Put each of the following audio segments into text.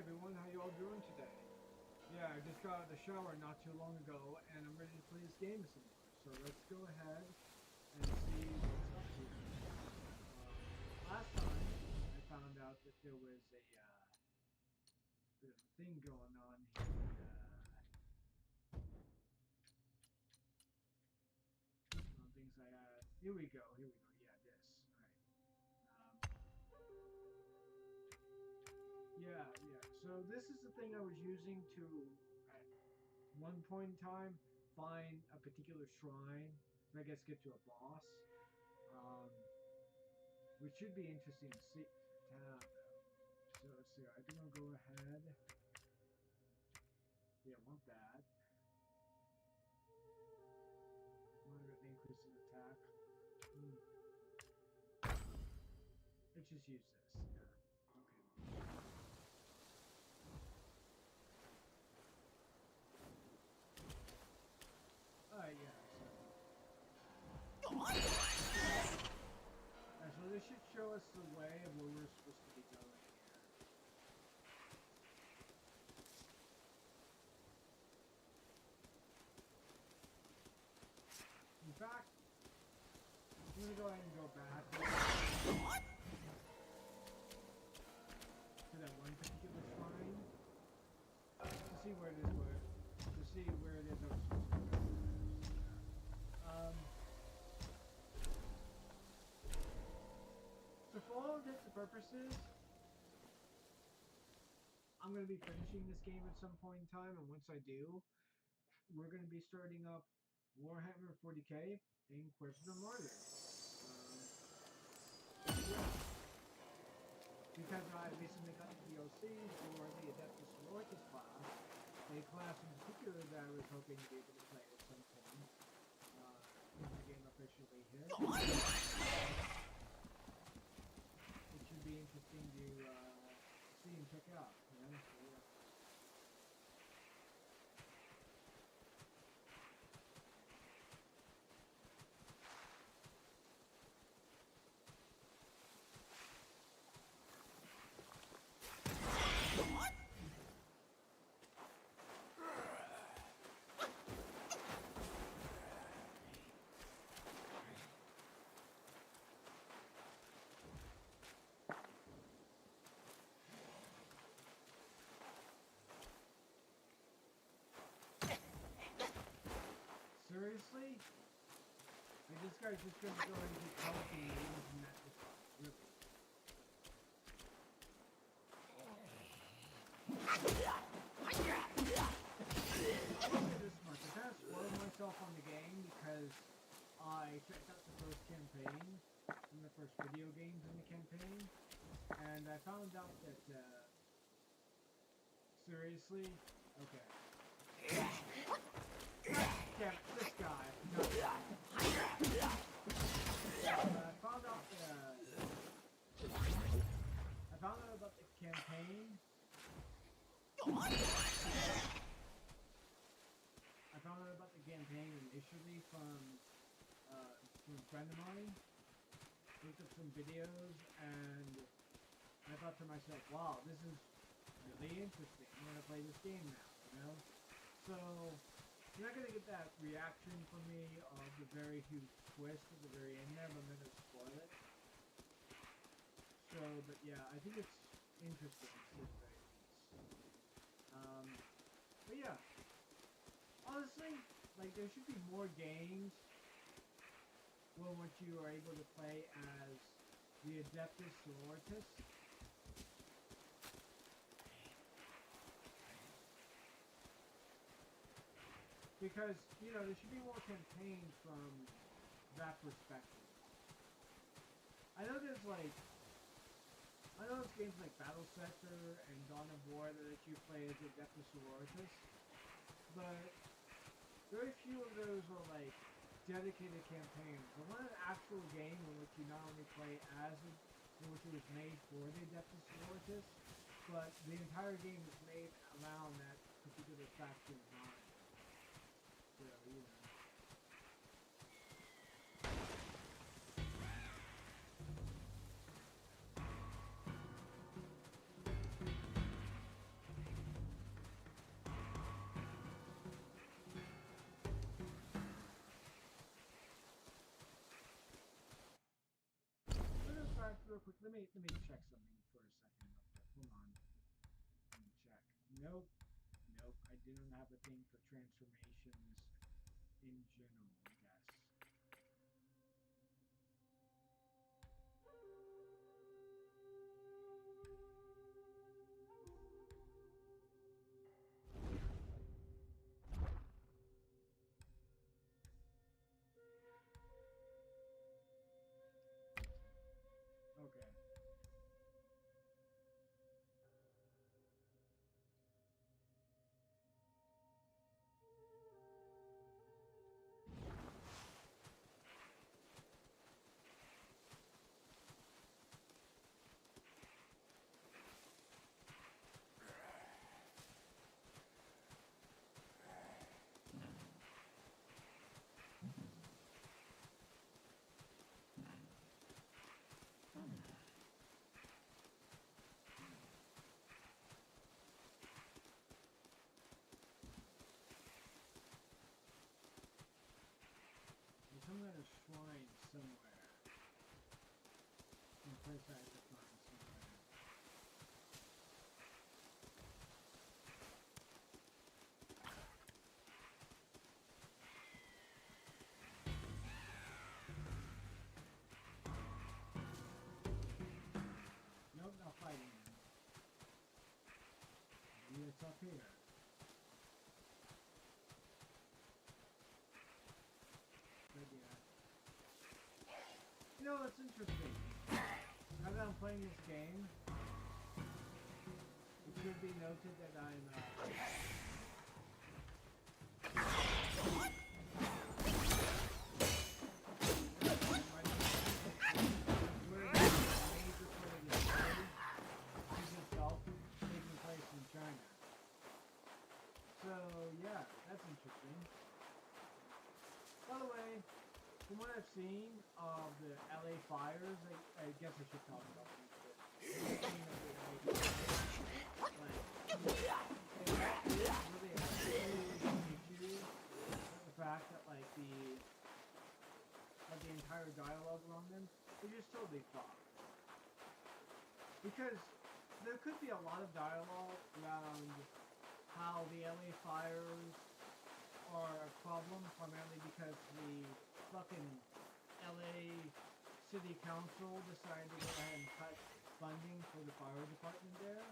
everyone, how you all doing today? Yeah, I just got out of the shower not too long ago, and I'm ready to play this game some more. So let's go ahead and see what's up here. Last time, I found out that there was a bit of a thing going on here. Things I here we go. Yeah, this. All right. Yeah. So this is the thing I was using to, at one point in time, find a particular shrine, and I guess get to a boss. Um, which should be interesting to see to have though. So let's see. I think I'll go ahead. Yeah, I want that. Moderately increases attack. Let's just use this. Yeah. Okay. Yeah. So this should show us the way of where we're supposed to be going here. In fact, I'm gonna go ahead and go back to that one particular shrine to see where it is. To see where it is I was supposed to go. So for all intents and purposes, I'm going to be finishing this game at some point in time, and once I do, we're going to be starting up Warhammer 40k in Quest of the Martyr. Because I recently got the DLC for the Adeptus Sororitas class, a class in particular that I was hoping to be able to play at some point when the game officially hit. It should be interesting to see and check out. You know? So, yeah. Seriously? Like, this guy's just gonna go and keep pelleting me and that just really. I'll say this much. I kind of spoiled myself on the game because I checked out the first campaign, in the first video games in the campaign, and I found out that, seriously? Okay. Damn it, this guy. No. I found out about the campaign. I found out about the campaign initially from a friend of mine. Looked up some videos, and I thought to myself, wow, this is really interesting. I'm gonna play this game now, you know? So you're not gonna get that reaction from me of the very huge twist at the very end there, but I'm gonna spoil it. So, but yeah, I think it's interesting to say the very least. But yeah, honestly, like there should be more games where once you are able to play as the Adeptus Sororitas. Because, you know, there should be more campaigns from that perspective. I know there's games like Battle Sector and Dawn of War that let you play as Adeptus Sororitas, but very few of those are like dedicated campaigns. I want an actual game in which you not only play as it, in which it was made for the Adeptus Sororitas, but the entire game is made around that particular faction's mind. So, you know. real quick. Let me check something for a second. Hold on. Let me check. Nope. Nope. I do not have a thing for transformations in general, I guess. Okay. There's some kind of shrine somewhere. Some place I have to find somewhere. Nope, not fighting him. Maybe it's up here. Good idea. You know, it's interesting. Now that I'm playing this game, it should be noted that I'm taking place in China. So yeah, that's interesting. By the way, from what I've seen of the LA fires, I guess I should talk about these. Really issue the fact that like the entire dialogue around them is just totally fucked. Because there could be a lot of dialogue around how the LA fires are a problem, primarily because the fucking LA City Council decided to go ahead and cut funding for the fire department there.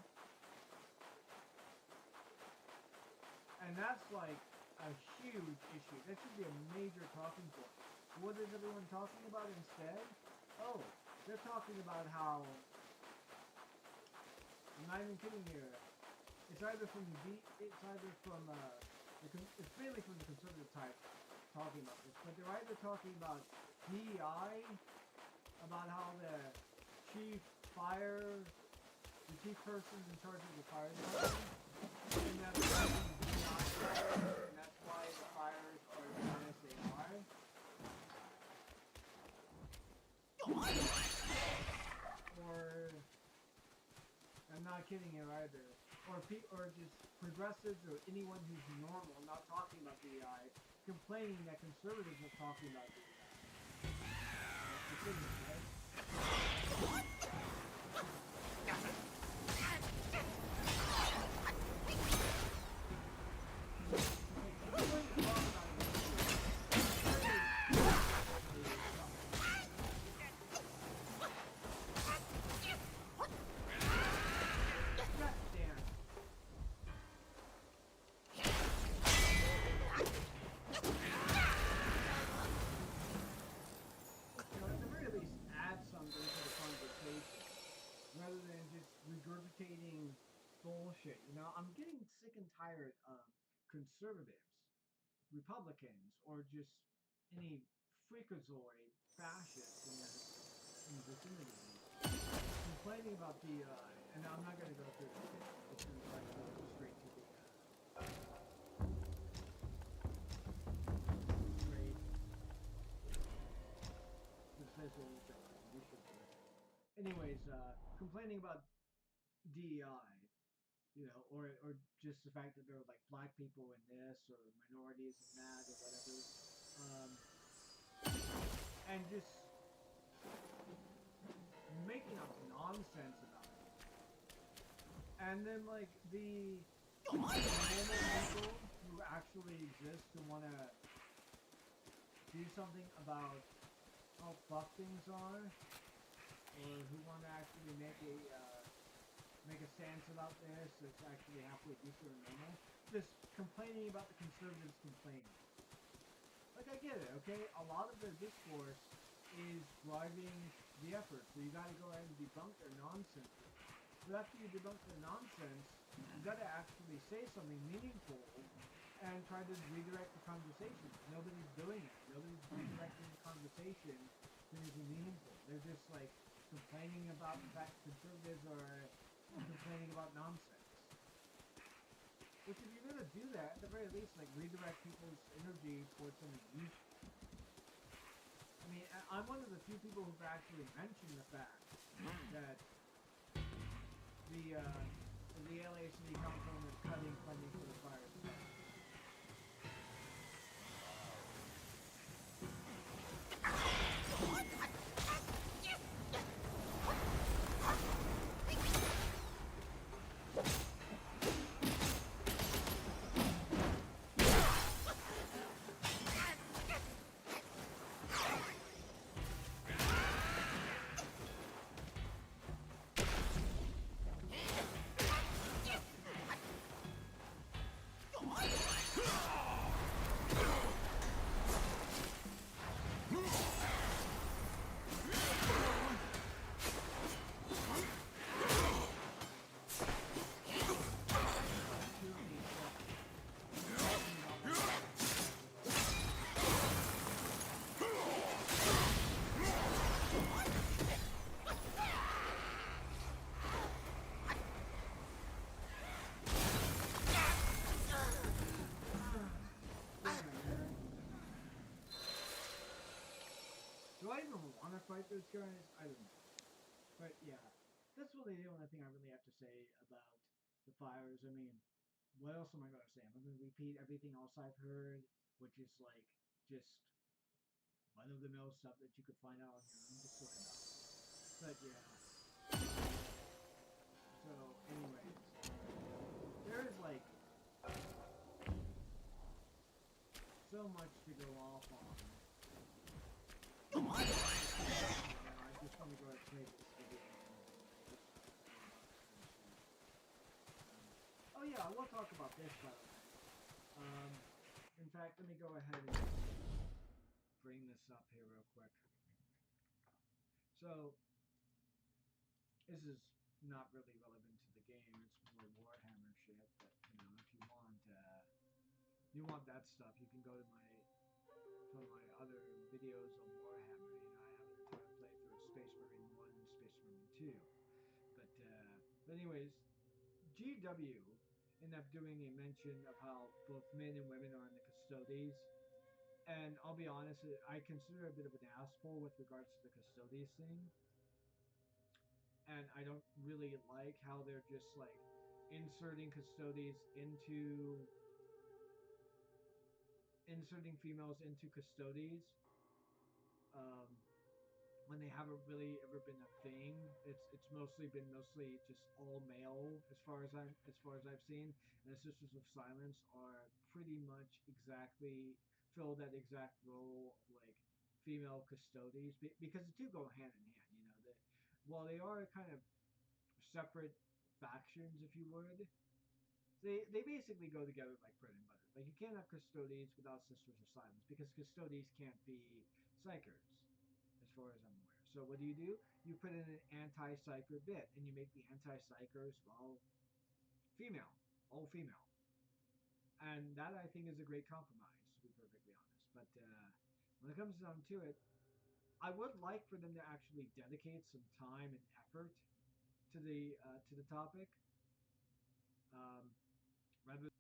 And that's like a huge issue. That should be a major talking point. What is everyone talking about instead? Oh, they're talking about how, I'm not even kidding here, it's either from it's mainly from the conservative type talking about this, but they're either talking about DEI, about how the chief person's in charge of the fire department, and that's why the fires are as bad as they are. Or, I'm not kidding here either. Or just progressives or anyone who's normal, not talking about DEI, complaining that conservatives are talking about DEI. That's the thing, right? Rather than just regurgitating bullshit. You know, I'm getting sick and tired of conservatives, Republicans, or just any freakazoid fascists in the vicinity complaining about the, and I'm not going to go through this, it's going to try to go straight to the, anyways, complaining about DEI, you know, or just the fact that there are like black people in this or minorities in that or whatever, and just making sense about it. And then like the normal people who actually exist who want to do something about how fucked things are, or who want to actually make a stance about this that's actually halfway decent or normal, just complaining about the conservatives complaining. Like, I get it, okay? A lot of their discourse is driving the effort, so you gotta go ahead and debunk their nonsense. But after you debunk their nonsense, you gotta actually say something meaningful and try to redirect the conversation. Nobody's doing it. Nobody's redirecting the conversation to anything meaningful. They're just like complaining about the fact conservatives are complaining about nonsense. Which, if you're gonna do that, at the very least, like redirect people's energy towards something useful. I mean, I'm one of the few people who've actually mentioned the fact that the LA City Council is cutting funding for the fire department. Do I even want to fight those guys? I don't know. But yeah, that's really the only thing I really have to say about the fires. I mean, what else am I going to say? I'm going to repeat everything else I've heard, which is like just run-of-the-mill stuff that you could find out on your own. Just look it up. But yeah. So, anyways, there is like so much to go off on. I just want to go ahead and play this video. Oh yeah, I will talk about this, by the way. In fact, let me go ahead and bring this up here real quick. So, this is not really relevant to the game. It's more Warhammer shit. But you know, if you want that stuff, you can go to some of my other videos on Warhammer. You know, I have an entire playthrough of Space Marine 1 and Space Marine 2. But anyways, GW ended up doing a mention of how both men and women are in the custodies. And I'll be honest, I consider a bit of an asshole with regards to the custodies thing. And I don't really like how they're just like inserting females into custodies. When they haven't really ever been a thing. It's mostly just all male as far as I've seen. And the Sisters of Silence are pretty much exactly fill that exact role of like female custodies because the two go hand in hand. You know that while they are kind of separate factions, if you would, they basically go together like bread and butter. Like you can't have custodies without Sisters of Silence because custodies can't be psychers as far as I'm aware. So what do? You put in an anti-psyker bit, and you make the anti-psychers, well, female, all female. And that, I think, is a great compromise, to be perfectly honest. But when it comes down to it, I would like for them to actually dedicate some time and effort to the topic, rather.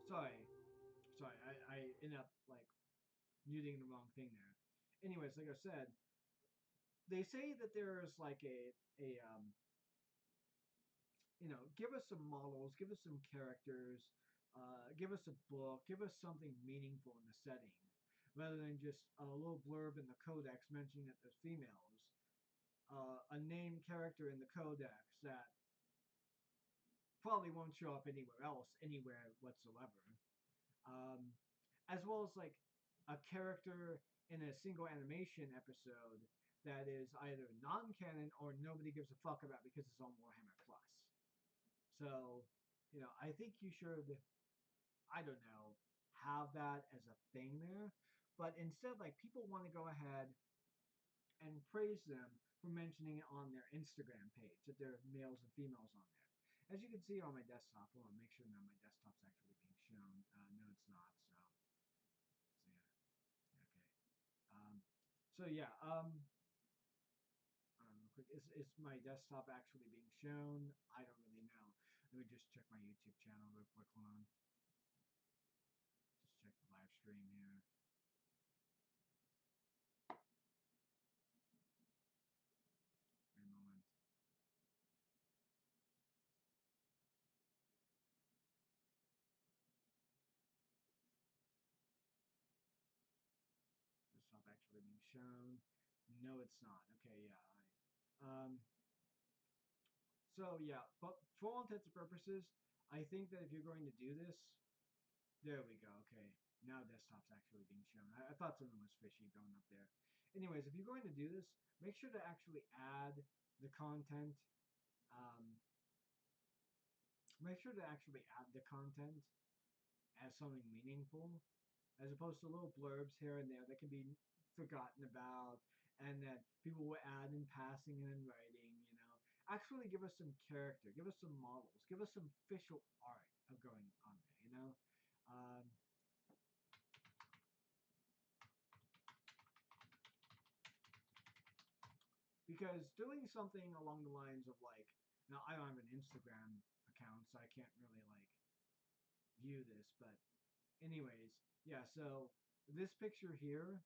Sorry, sorry, I ended up like muting the wrong thing there. Anyways, like I said, they say that there's like a give us some models, give us some characters, give us a book, give us something meaningful in the setting, rather than just a little blurb in the codex mentioning that there's females, a named character in the codex that probably won't show up anywhere else, anywhere whatsoever, um, as well as like a character in a single animation episode that is either non-canon or nobody gives a fuck about because it's on Warhammer Plus. So, I think you should, I don't know, have that as a thing there. But instead, like, people want to go ahead and praise them for mentioning it on their Instagram page, that there are males and females on there. As you can see on my desktop, hold on, make sure that my desktop's actually being shown. No, it's not. So yeah, okay. Um, so yeah, real quick, is my desktop actually being shown? I don't really know. Let me just check my YouTube channel real quick. Hold on. Just check the live stream here. Wait a moment. Desktop actually being shown? No, it's not. Okay, yeah. So yeah, but for all intents and purposes, I think that if you're going to do this, there we go. Okay, now desktop's actually being shown. I thought something was fishy going up there. Anyways, if you're going to do this, make sure to actually add the content. Um, Make sure to actually add the content as something meaningful, as opposed to little blurbs here and there that can be forgotten about and that people will add in passing and in writing. Actually give us some character, give us some models, give us some official art of going on there. Um, because doing something along the lines of like, now I don't have an Instagram account, so I can't really like view this, but anyways, yeah, so this picture here,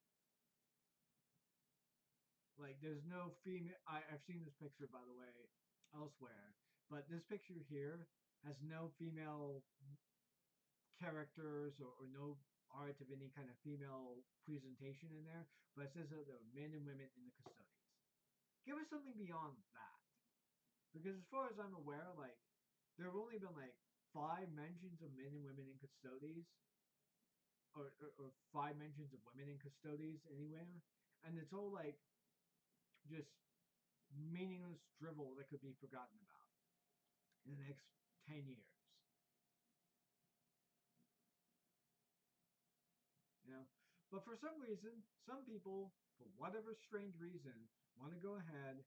like, there's no female. I've seen this picture, by the way, elsewhere, but this picture here has no female characters or no art of any kind of female presentation in there, but it says that there are men and women in the custodies. Give us something beyond that, because as far as I'm aware, like, there have only been like 5 mentions of men and women in custodies, or 5 mentions of women in custodies anywhere, and it's all like just meaningless drivel that could be forgotten about in the next 10 years. You know? But for some reason, some people, for whatever strange reason, want to go ahead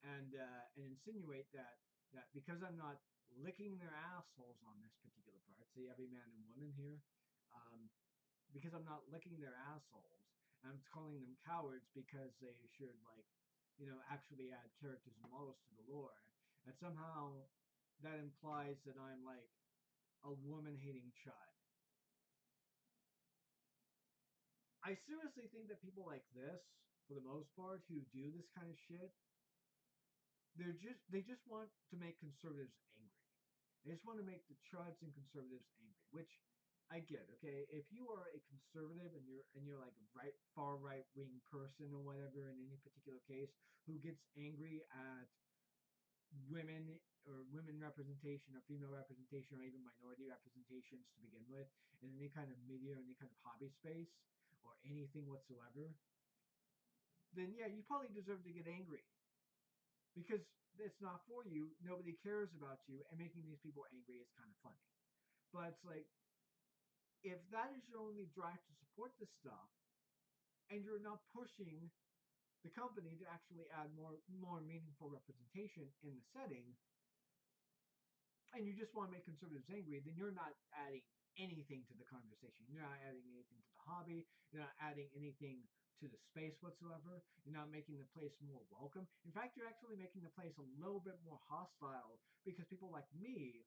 and insinuate that because I'm not licking their assholes on this particular part, see every man and woman here, um, because I'm not licking their assholes, and I'm calling them cowards because they should like, actually add characters and models to the lore, and somehow that implies that I'm like a woman-hating chud. I seriously think that people like this, for the most part, who do this kind of shit, they just want to make conservatives angry. They just want to make the chuds and conservatives angry, which I get. Okay, if you are a conservative and you're like a far right wing person or whatever in any particular case who gets angry at women or women representation or female representation or even minority representations to begin with in any kind of media or any kind of hobby space or anything whatsoever, then yeah, you probably deserve to get angry because it's not for you. Nobody cares about you, and making these people angry is kind of funny. But it's like, if that is your only drive to support this stuff, and you're not pushing the company to actually add more meaningful representation in the setting, and you just want to make conservatives angry, then you're not adding anything to the conversation. You're not adding anything to the hobby. You're not adding anything to the space whatsoever. You're not making the place more welcome. In fact, you're actually making the place a little bit more hostile because people like me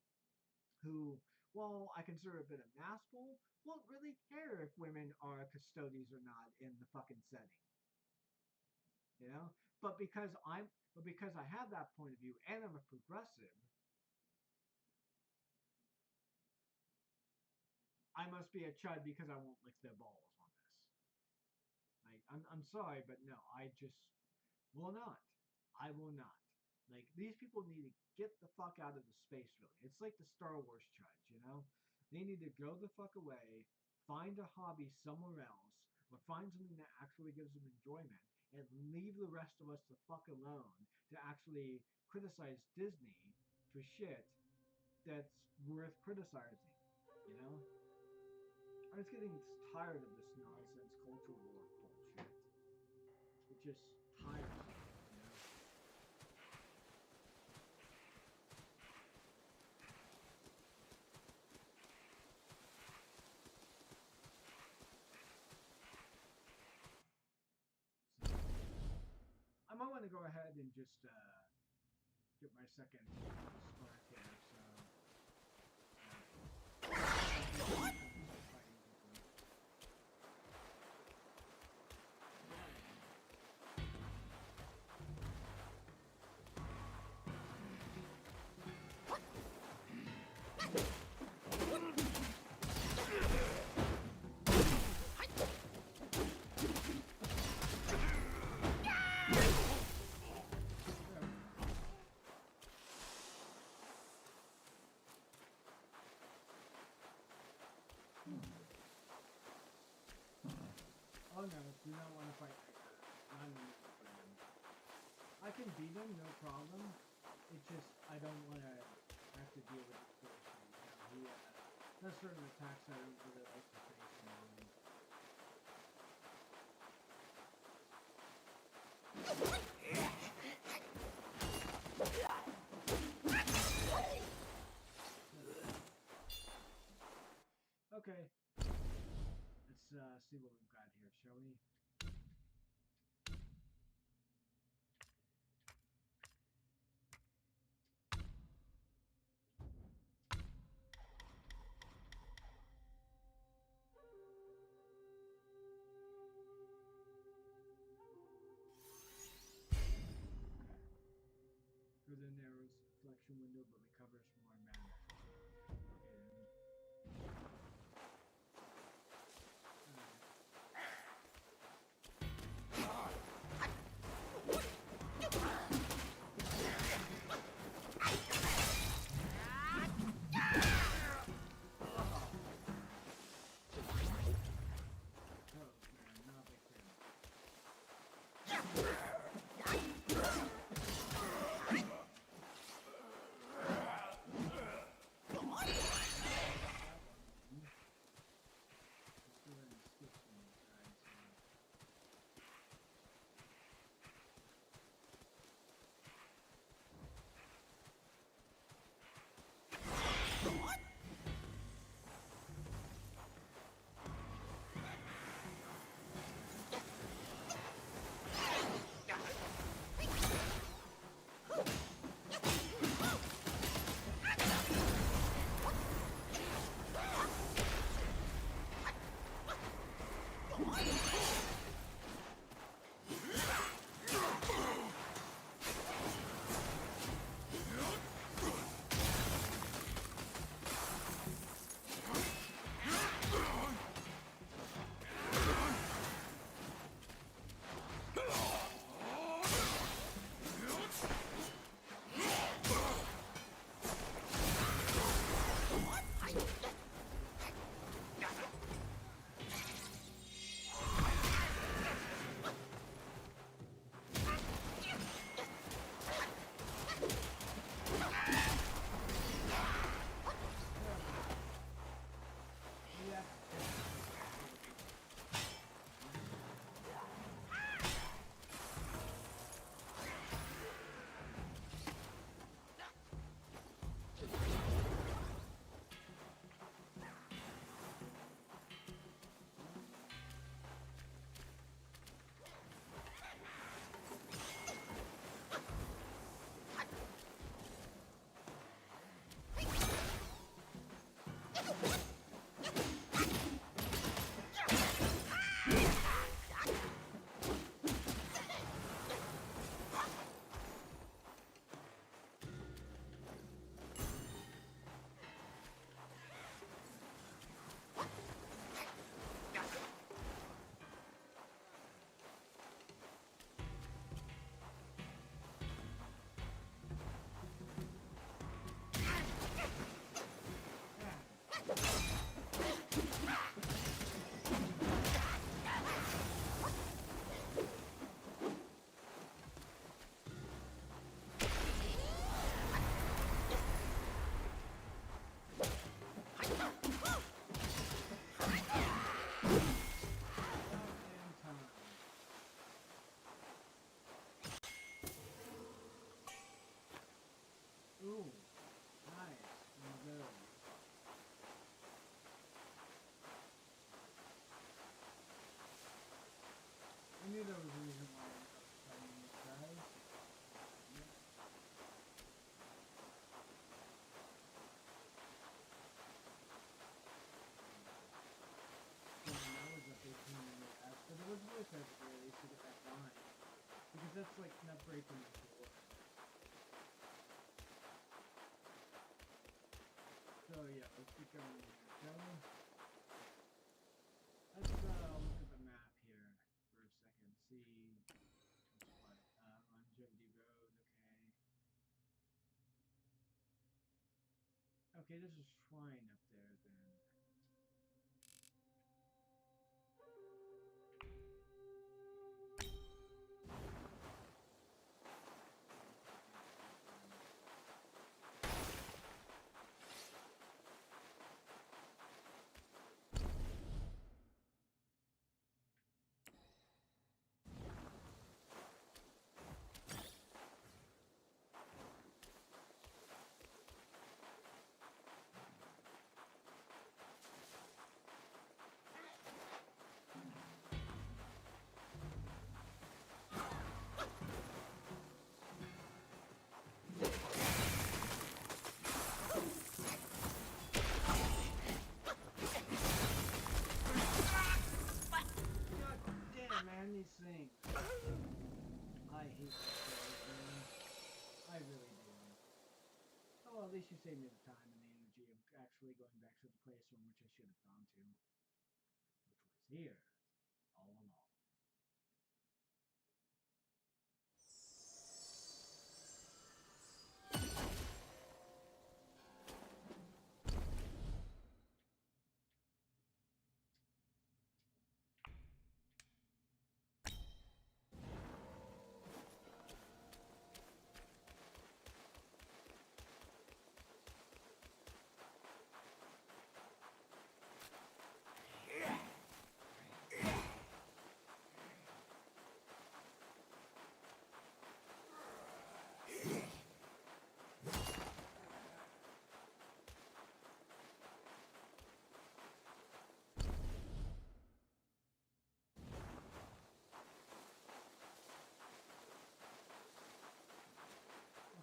who well, I consider it a bit of mass pull. Won't really care if women are custodies or not in the fucking setting, you know. But because I have that point of view and I'm a progressive, I must be a chud because I won't lick their balls on this. Like, I'm sorry, but no, I just will not. I will not. Like, these people need to get the fuck out of the space, really. It's like the Star Wars chuds, you know? They need to go the fuck away, find a hobby somewhere else, or find something that actually gives them enjoyment, and leave the rest of us the fuck alone to actually criticize Disney for shit that's worth criticizing, you know? I'm just getting tired of this nonsense culture war bullshit. It just tires me, you know? So, I might want to go ahead and just get my second start here. Oh no, do not want to fight like that. Not enough for him. I can beat him, no problem. It's just I don't want to have to deal with it forcefully. You know, he does certain attacks I don't really like to face him. Okay, let's see what we've got here, shall we? Through the narrow flexion window, but recovers more mana. that's like not breaking the door. So yeah, let's get going here, shall we? Let's look at the map here for a second. See what Longevity Road. Okay. Okay, there's a shrine up there then. These things. I hate these things. I really do. Oh, well, at least you saved me the time and the energy of actually going back to the place from which I should have gone to, which was here all along.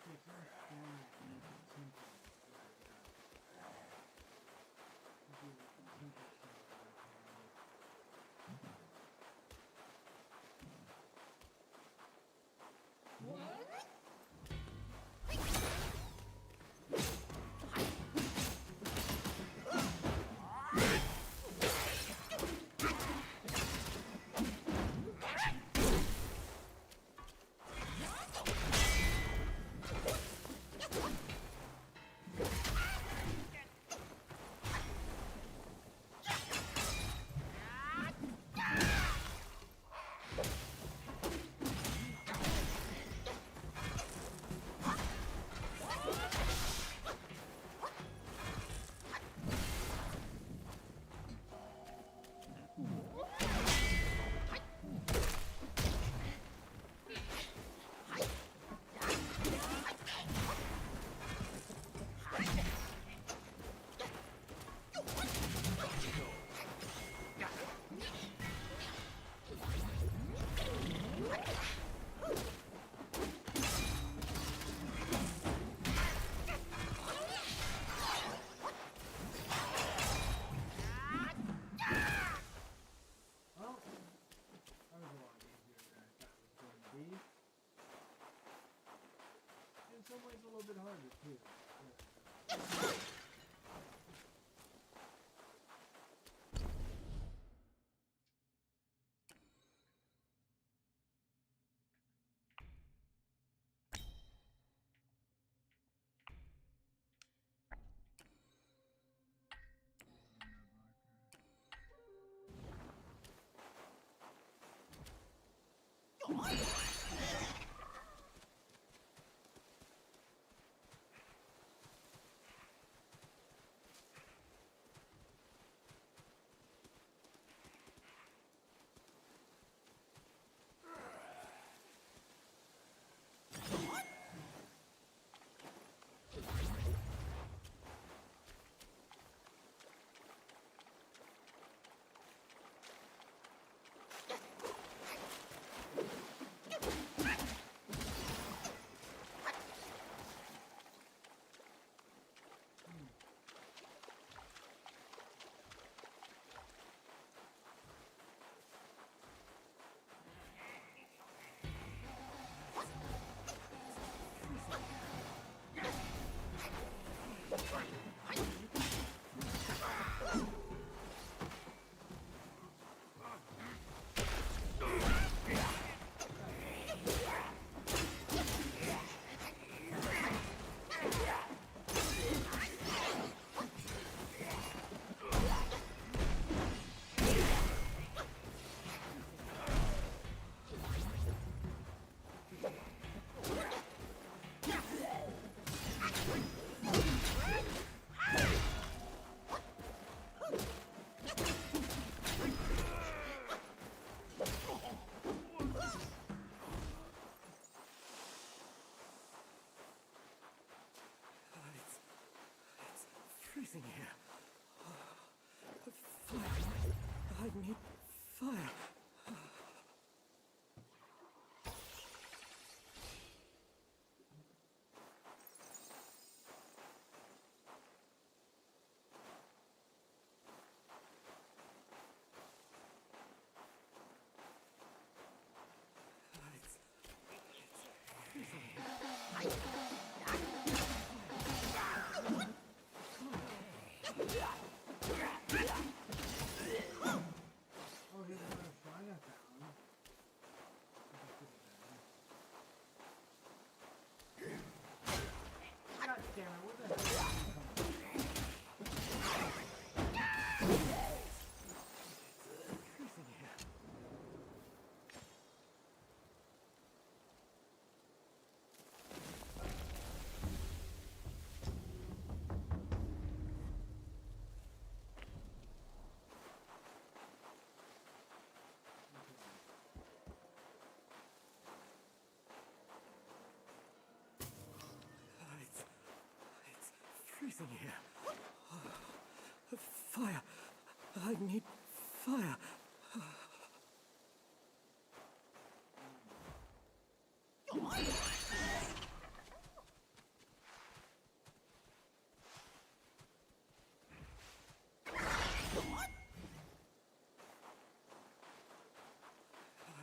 Okay, so let's go and make a temple. Do a temple What? in some ways a little bit harder too. freezing here. Fire. I need fire. Oh, here's another shrine I found. God damn it, where the hell did you come from? Freezing here. It's freezing here. Fire. I need fire.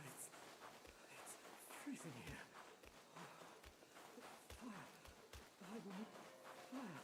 It's freezing here. Fire. I need fire.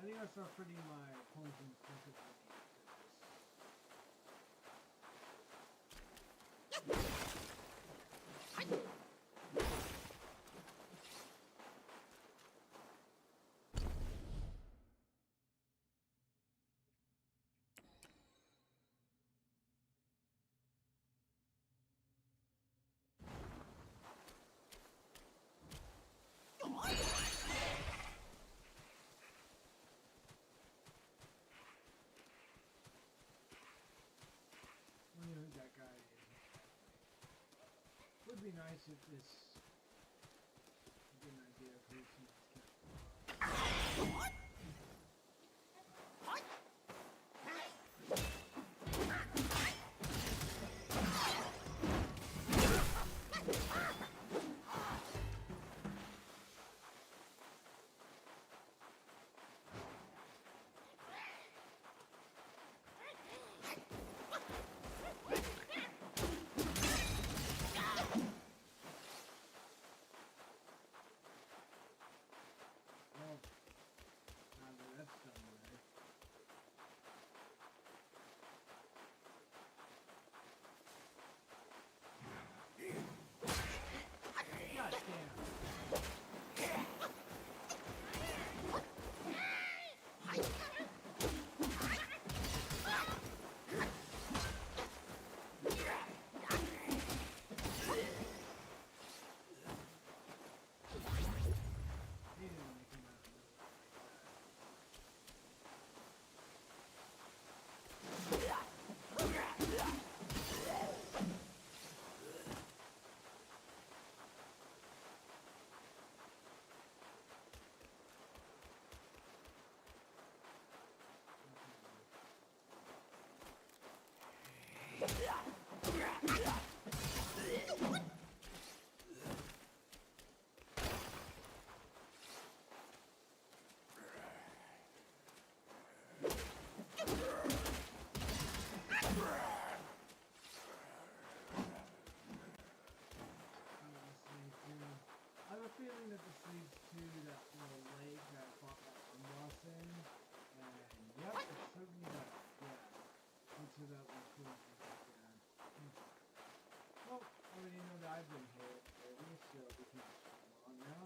I think I start putting my points in focus I wonder who that guy is. Would be nice if this get an idea of who he's assuming that this leads to that little lake that I fought that one boss in. And yep, it certainly does. Yeah. Leads to that little cool thing right there. Well, I already know that I've been hit already, so we can just move on now.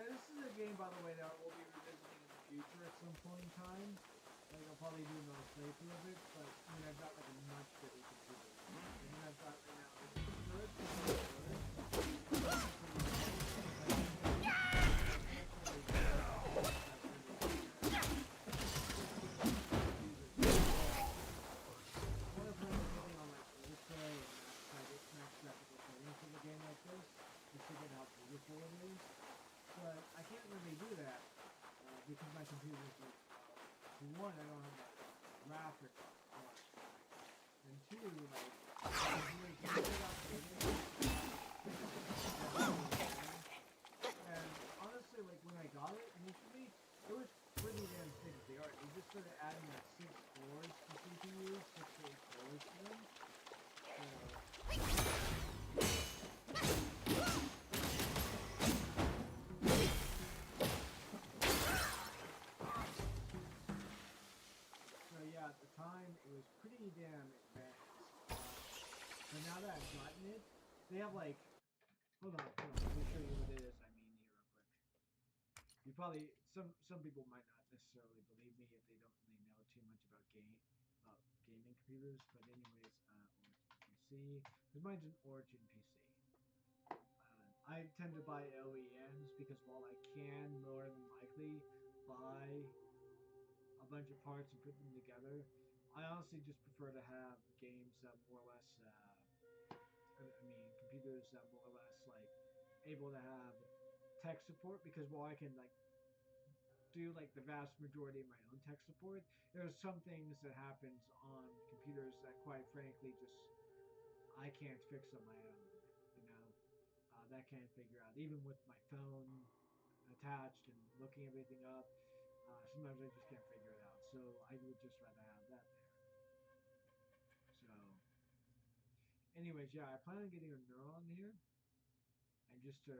Yeah, this is a game, by the way, that we'll be revisiting in the future at some point in time. Like, I'll probably do another playthrough of it, but I mean, I've got like a much better computer. The one I've got right now is good. But I can't really do that because my computer is like, one, I don't have that graphic card, and two, like, and honestly, like, when I got it initially, it was pretty damn state of the art. They just started adding like 6 cores to CPUs, 6 to 8 cores to them. So yeah, at the time, it was pretty damn advanced. But now that I've gotten it, they have like, hold on, let me show you what it is I mean here real quick. You probably, some people might not necessarily believe me if they don't really know too much about gaming computers, but anyways, Origin PC, because mine's an Origin PC. I tend to buy OEMs because while I can more than likely buy a bunch of parts and put them together, I honestly just prefer to have games that more or less, computers that more or less like able to have tech support, because while I can like do like the vast majority of my own tech support, there's some things that happens on computers that quite frankly just I can't fix on my own, you know, that can't figure out, even with my phone attached and looking everything up. Sometimes I just can't figure it out, so I would just rather have that there. So, anyways, yeah, I plan on getting a neuron here, and just to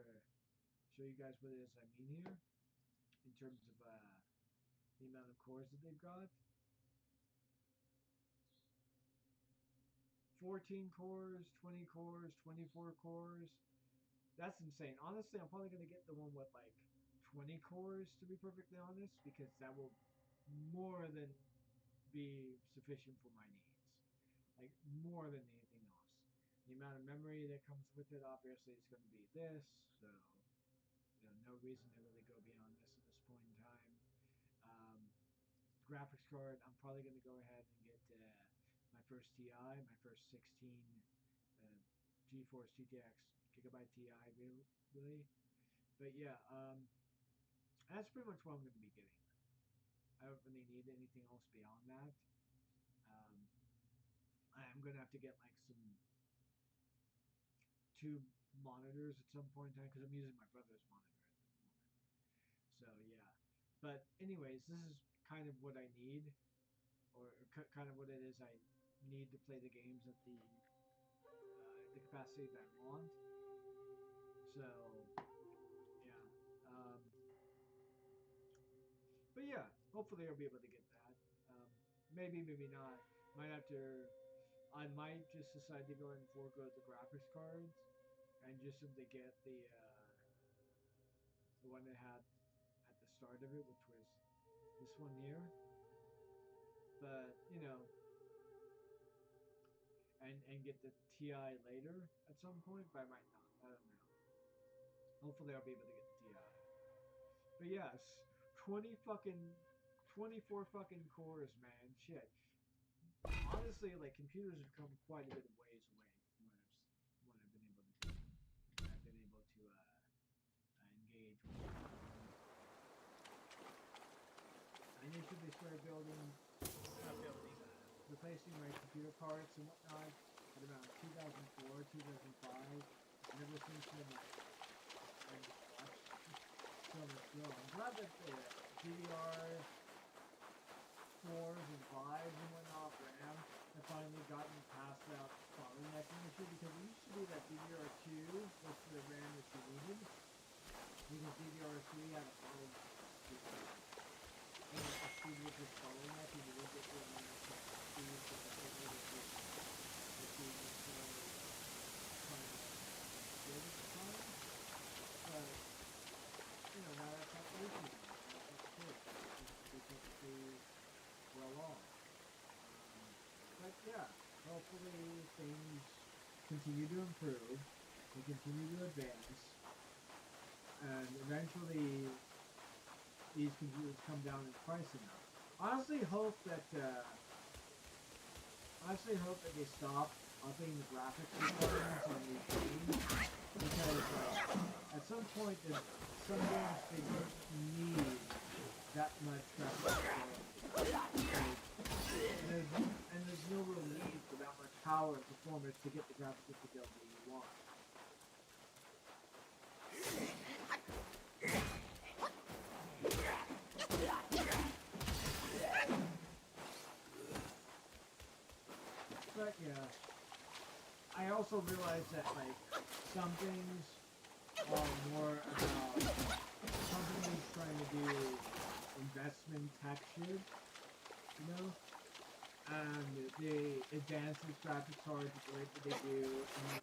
show you guys what it is I mean here, in terms of the amount of cores that they've got. 14 cores, 20 cores, 24 cores. That's insane. Honestly, I'm probably going to get the one with like 20 cores, to be perfectly honest, because that will more than be sufficient for my needs. Like, more than anything else. The amount of memory that comes with it, obviously, is going to be this, so, you know, no reason to really go beyond this at this point in time. Graphics card, I'm probably going to go ahead and get my first TI, my first 16 GeForce GTX Gigabyte TI, really. But yeah, that's pretty much what I'm going to be getting. I don't really need anything else beyond that. I'm going to have to get like some 2 monitors at some point in time, because I'm using my brother's monitor at the moment. So yeah, but anyways, this is kind of what I need, or kind of what it is I need to play the games at the capacity that I want. So yeah, but yeah, hopefully I'll be able to get that. Maybe, maybe not. I might just decide to go ahead and forego the graphics cards and just simply get the one that had at the start of it, which was this one here. But you know, and get the TI later at some point, but I might not. I don't know. Hopefully I'll be able to get the TI. But yes, 24 fucking cores, man. Shit. Honestly, like, computers have come quite a bit of ways away from what I've been able to do. I've been able to engage with. I initially started replacing my computer parts and whatnot at around 2004, 2005. And ever since then, I've watched so much grow. I'm glad that the DDR 4s and 5s and whatnot RAM have finally gotten past that bottlenecking issue, because it used just following that, you really get your own speed, but the thing is the game is so kind of good at the time. But, you know, now that's not the issue now. That's good. It's perfectly well off. But yeah, hopefully things continue to improve, they continue to advance, and eventually these computers come down in price enough. I honestly hope that they stop upping the graphics requirements on these games, because at some point some games they don't need that much graphics quality. And there's no real need for that much power and performance to get the graphical fidelity you want. But yeah, I also realize that like some things are more about companies trying to do investment tax shit, you know? And they advance these graphics cards at the rate that they do. And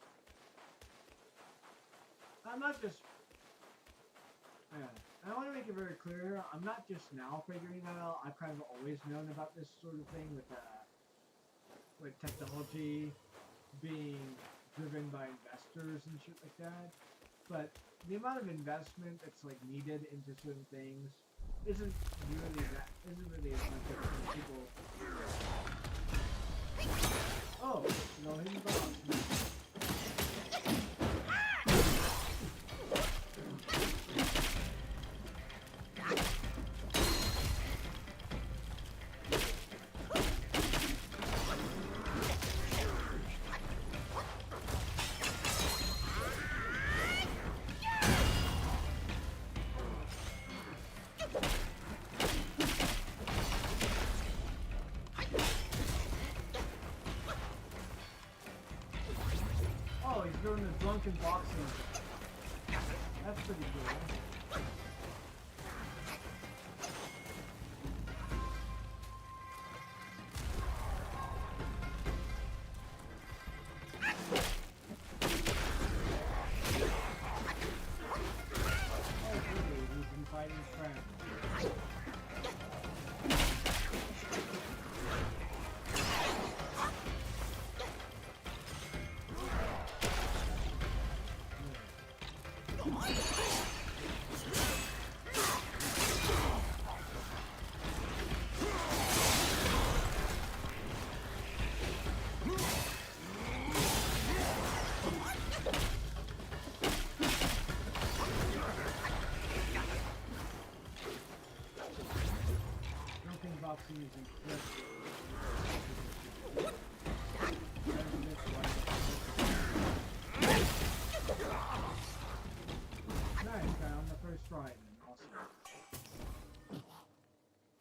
I'm not just... I want to make it very clear, I'm not just now figuring that out. I've kind of always known about this sort of thing with technology being driven by investors and shit like that. But the amount of investment that's like needed into certain things isn't really as much as people. Oh, no hidden box. Oh, he's doing the drunken boxing. That's pretty cool. Oh, really? He's been fighting friends. Drunken boxing is incredible. Nice, guy on the first try then. Awesome.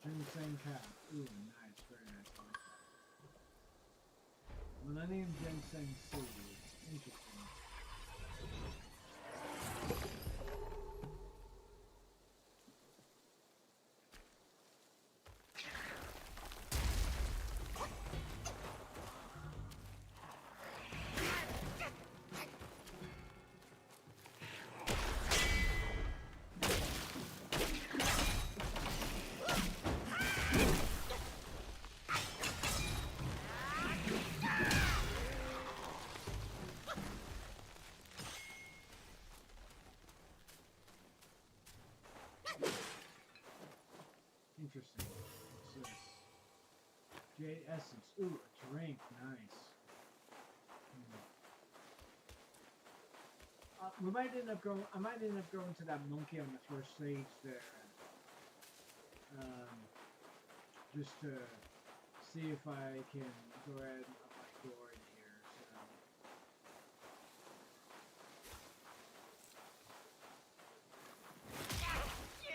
Ginseng cap. Ooh, nice. Very nice. I like that. Millennium Ginseng seed. Interesting. Interesting. What's this? Jade Essence. Ooh, a drink. Nice. We might end up going. I might end up going to that monkey on the first stage there. Just to see if I can go ahead and up my door in here. So.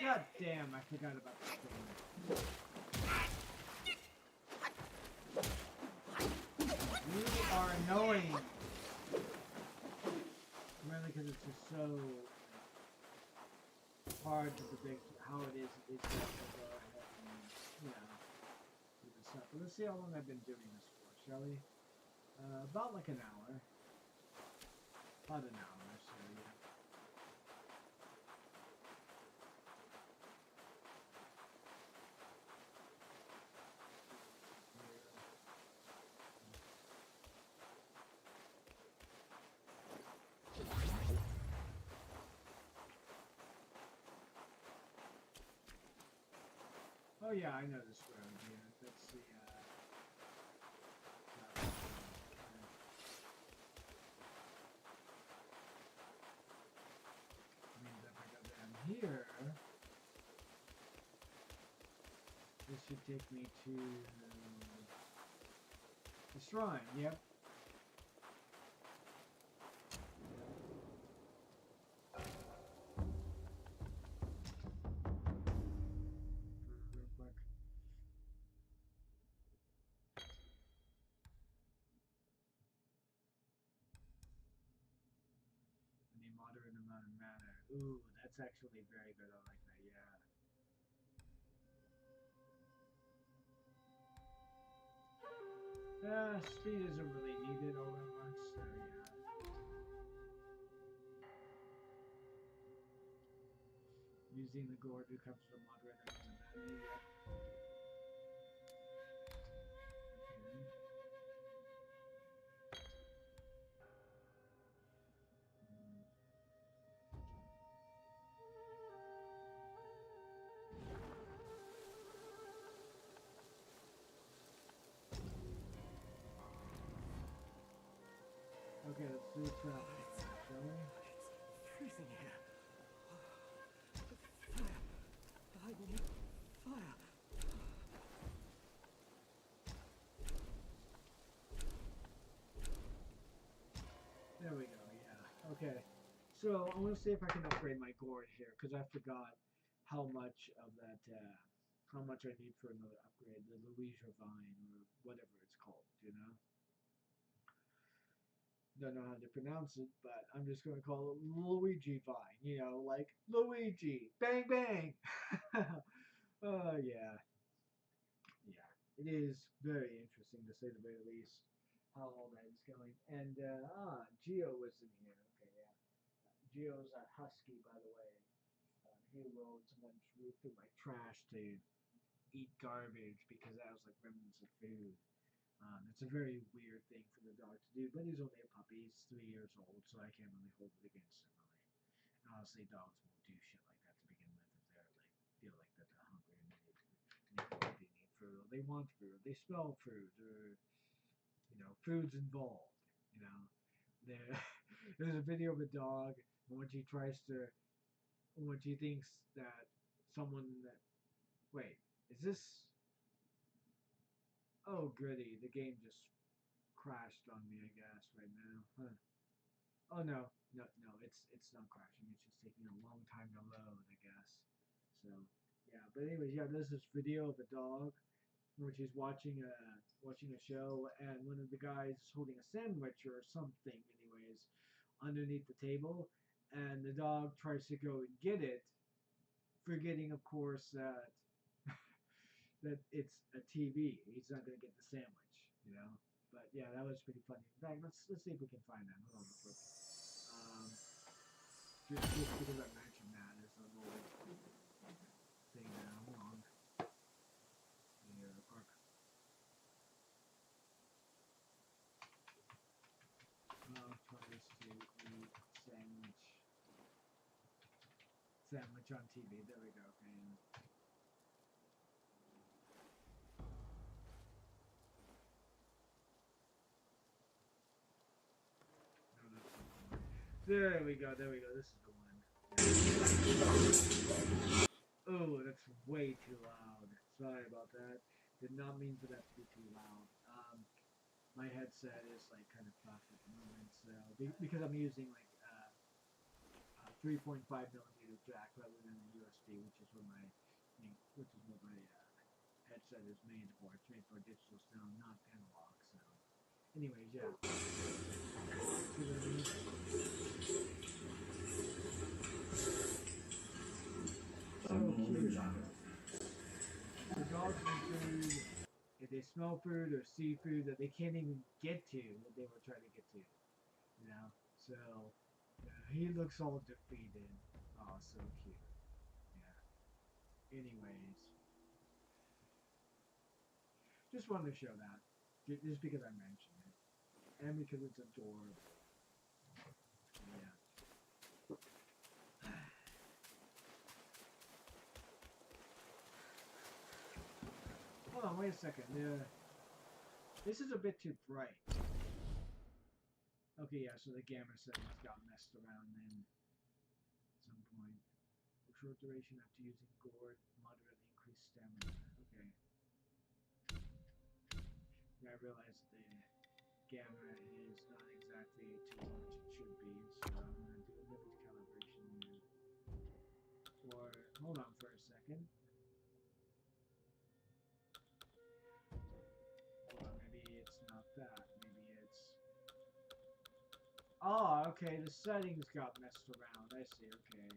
God damn! I forgot about this thing. You are annoying. Mainly because it's just so hard to predict how it is to go ahead and, you know. up. But let's see how long I've been doing this for, shall we? About like an hour. About an hour, so yeah. Oh yeah, I know this road here. That's the means if I go down here, this should take me to the shrine. Yep. Real quick. I need moderate amount of mana. Ooh, that's actually very good. I like that. Yeah. Speed isn't really needed all that much, so yeah. Using the gourd who comes from moderate amount of mana, yeah. Okay, let's do trap, shall we? It's freezing here. Fire. I need fire. There we go, yeah. Okay. So I'm gonna see if I can upgrade my gourd here, because I forgot how much of that how much I need for another upgrade, the Louisia vine or whatever it's called, you know? Don't know how to pronounce it, but I'm just gonna call it Luigi vine, you know, like Luigi, bang bang. Oh yeah. Yeah. It is very interesting to say the very least how all that is going. And Geo was in here. Okay, yeah. Geo's a husky, by the way. He rode someone's roof through my trash to eat garbage because that was like remnants of food. It's a very weird thing for the dog to do, but he's only a puppy. He's 3 years old, so I can't really hold it against him. Really. And honestly, dogs won't do shit like that to begin with if they're like feel like that they're hungry and they need food. Or they want food. Or they smell food. Or food's involved. You know, there. There's a video of a dog when she tries to when she thinks that someone that wait is this oh goody the game just crashed on me I guess right now oh no it's not crashing it's just taking a long time to load I guess so yeah but anyways yeah there's this video of a dog where she's watching a show and one of the guys is holding a sandwich or something anyways underneath the table and the dog tries to go and get it forgetting of course that that it's a TV. He's not gonna get the sandwich, you know. But yeah, that was pretty funny. In fact, let's see if we can find that. Hold on, real quick. Just because I mentioned that as a little thing now. Hold on. Here, real quick. Tries to eat sandwich on TV. There we go. Okay. There we go, this is the one. Oh, that's way too loud. Sorry about that. Did not mean for that to be too loud. My headset is like kind of fucked at the moment, so because I'm using like 3.5 millimeter jack rather than a USB, which is what my headset is made for. It's made for digital sound, not analog. So, anyways, yeah. So cute. The dogs and food. It is they smell food or see food that they can't even get to that they were trying to get to. You know? So he looks all defeated. Oh, so cute. Yeah. Anyways. Just wanted to show that. Just because I mentioned it. And because it's adorable. Yeah. Hold on, wait a second. This is a bit too bright. Okay, yeah, so the gamma settings got messed around then at some point. Short duration after using gourd, moderately increased stamina. Okay. Yeah, I realize the gamma is not exactly too much it should be, so I'm going to do a little calibration here. Or, hold on for a second. Hold on, maybe it's not that. Maybe it's... Oh, okay, the settings got messed around. I see, okay.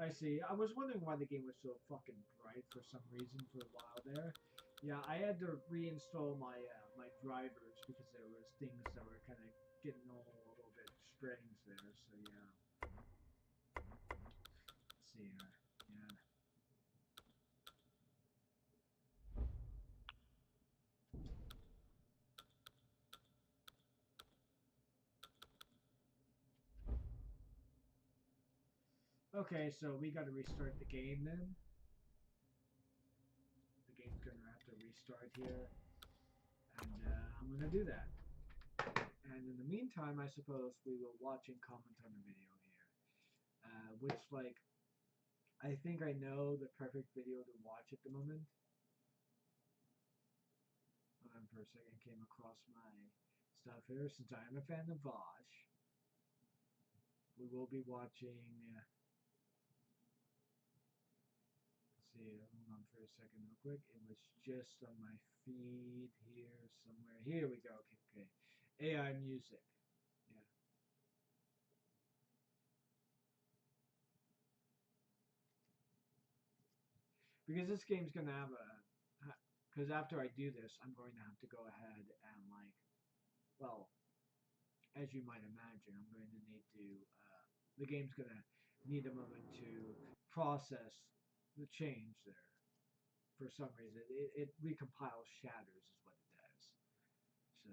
I see. I was wondering why the game was so fucking bright for some reason for a while there. Yeah, I had to reinstall my my drivers because there was things that were kind of getting all a little bit strange there. So yeah. Let's see here. Yeah. Okay, so we got to restart the game then. The game's gonna have to restart here, and I'm gonna do that. And in the meantime, I suppose we will watch and comment on the video here, which like I think I know the perfect video to watch at the moment. Hold on for a second, came across my stuff here since I am a fan of Vosh. We will be watching. Let's see, hold on for a second, real quick. It was just on my feed here somewhere. Here we go. Okay, okay. AI music. Yeah. Because this game's gonna have a. Because after I do this, I'm going to have to go ahead and like, well, as you might imagine, I'm going to need to. The game's gonna need a moment to process the change there. For some reason, it recompiles shatters is what it does. So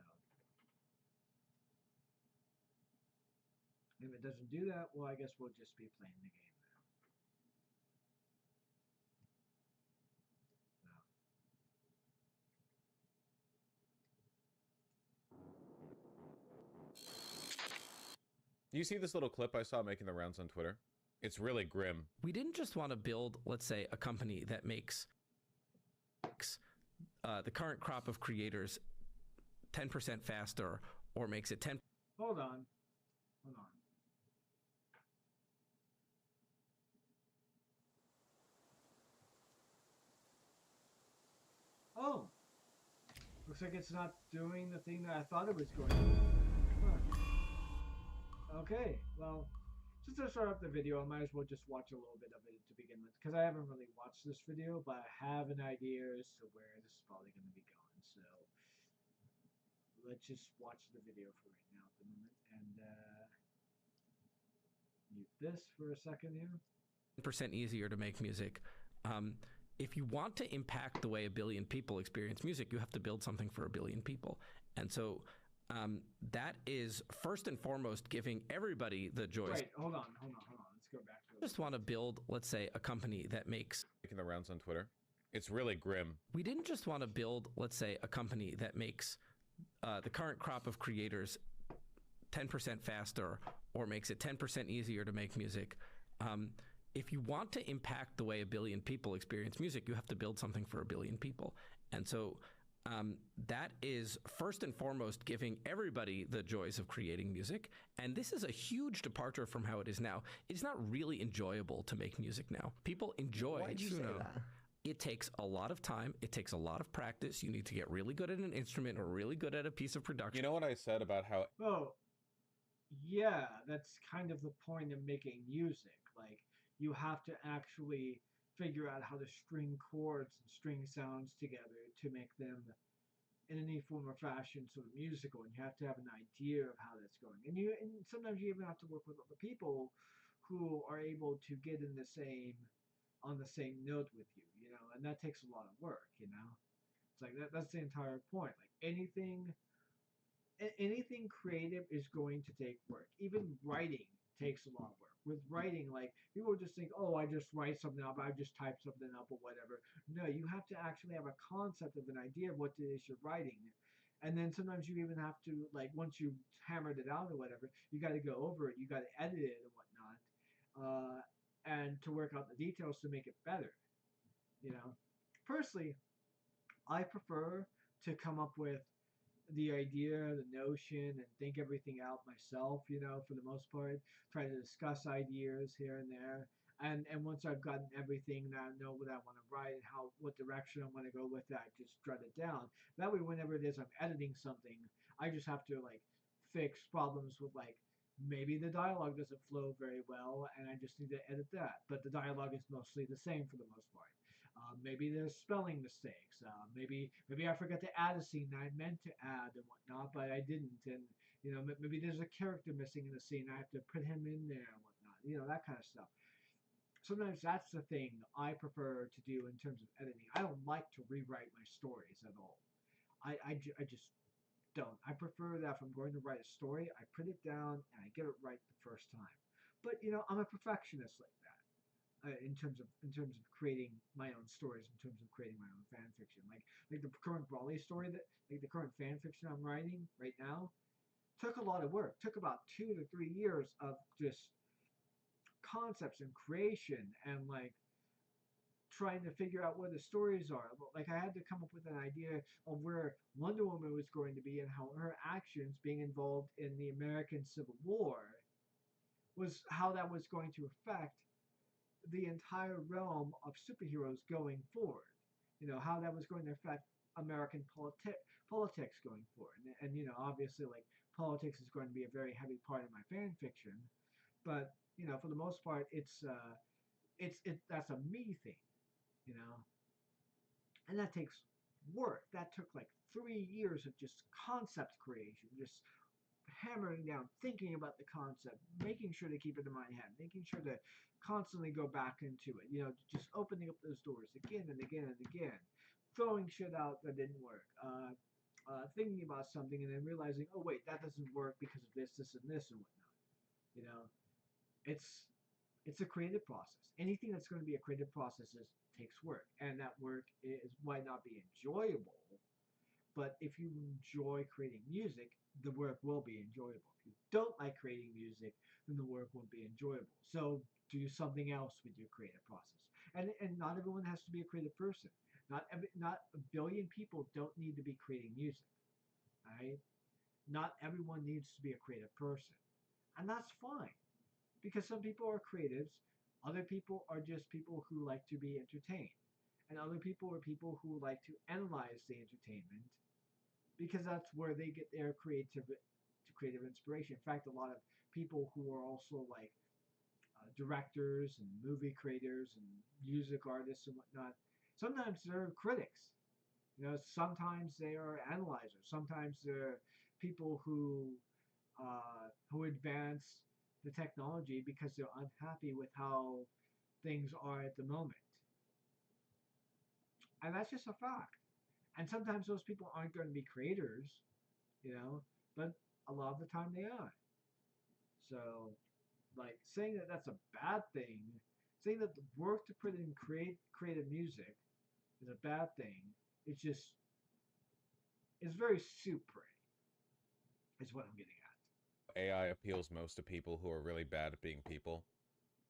if it doesn't do that, well, I guess we'll just be playing the game now. So. You see this little clip I saw making the rounds on Twitter? It's really grim. We didn't just want to build, let's say, a company that makes the current crop of creators 10% faster or makes it 10. Hold on. Hold on. Oh! Looks like it's not doing the thing that I thought it was going to do. Huh. Okay, well, just to start up the video, I might as well just watch a little bit of it to begin with, because I haven't really watched this video, but I have an idea as to where this is probably going to be going, so let's just watch the video for right now at the moment, and mute this for a second here. 10% easier to make music. If you want to impact the way 1 billion people experience music, you have to build something for 1 billion people. And so that is first and foremost giving everybody the joys. Wait, hold on. Let's go back to it. Just want to build, let's say, a company that makes. Making the rounds on Twitter? It's really grim. We didn't just want to build, let's say, a company that makes the current crop of creators 10% faster or makes it 10% easier to make music. If you want to impact the way 1 billion people experience music, you have to build something for 1 billion people. And so that is first and foremost giving everybody the joys of creating music. And this is a huge departure from how it is now. It's not really enjoyable to make music now. People enjoy. Why'd you say that? It takes a lot of time. It takes a lot of practice. You need to get really good at an instrument or really good at a piece of production. You know what I said about how... Oh, Yeah, that's kind of the point of making music. Like, you have to actually figure out how to string chords and string sounds together to make them in any form or fashion sort of musical, and you have to have an idea of how that's going. And sometimes you even have to work with other people who are able to get in the same on the same note with you, and that takes a lot of work. It's like that's the entire point. Like anything creative is going to take work. Even writing takes a lot of work. With writing, like people just think, oh, I just write something up, I just type something up or whatever. No, you have to actually have a concept of an idea of what it is you're writing. And then sometimes you even have to, like, once you've hammered it out or whatever, you got to go over it, you got to edit it and whatnot, and to work out the details to make it better. You know, personally, I prefer to come up with the idea, the notion, and think everything out myself, for the most part. Try to discuss ideas here and there. And once I've gotten everything that I know what I want to write and what direction I want to go with that, I just jot it down. That way, whenever it is I'm editing something, I just have to like fix problems with like maybe the dialogue doesn't flow very well, and I just need to edit that. But the dialogue is mostly the same for the most part. Maybe there's spelling mistakes. Maybe I forgot to add a scene that I meant to add and whatnot, but I didn't. And maybe there's a character missing in the scene. I have to put him in there and whatnot. That kind of stuff. Sometimes that's the thing I prefer to do in terms of editing. I don't like to rewrite my stories at all. I just don't. I prefer that if I'm going to write a story, I put it down and I get it right the first time. But I'm a perfectionist like that. In terms of creating my own stories, in terms of creating my own fan fiction, like the current Brawley story that like the current fan fiction I'm writing right now took a lot of work. Took about 2 to 3 years of just concepts and creation and like trying to figure out where the stories are. Like I had to come up with an idea of where Wonder Woman was going to be and how her actions being involved in the American Civil War was how that was going to affect the entire realm of superheroes going forward. How that was going to affect American politics going forward. And obviously, like politics is going to be a very heavy part of my fan fiction. But for the most part, that's a me thing. You know, and that takes work. That took like 3 years of just concept creation, just hammering down, thinking about the concept, making sure to keep it in my head, making sure to constantly go back into it, just opening up those doors again and again and again, throwing shit out that didn't work, thinking about something and then realizing, oh wait, that doesn't work because of this and this and whatnot. You know, it's it's a creative process. Anything that's going to be a creative process takes work, and that work might not be enjoyable, but if you enjoy creating music, the work will be enjoyable. If you don't like creating music, then the work won't be enjoyable. So do something else with your creative process. And not everyone has to be a creative person. Not a billion people don't need to be creating music. Right? Not everyone needs to be a creative person. And that's fine. Because some people are creatives, other people are just people who like to be entertained. And other people are people who like to analyze the entertainment because that's where they get their creative inspiration. In fact, a lot of people who are also like directors and movie creators and music artists and whatnot, sometimes they're critics. Sometimes they are analyzers. Sometimes they're people who advance the technology because they're unhappy with how things are at the moment. And that's just a fact. And sometimes those people aren't going to be creators, but a lot of the time they are. So, like, saying that that's a bad thing, saying that the work to put in creative music is a bad thing, it's very super, is what I'm getting at. AI appeals most to people who are really bad at being people.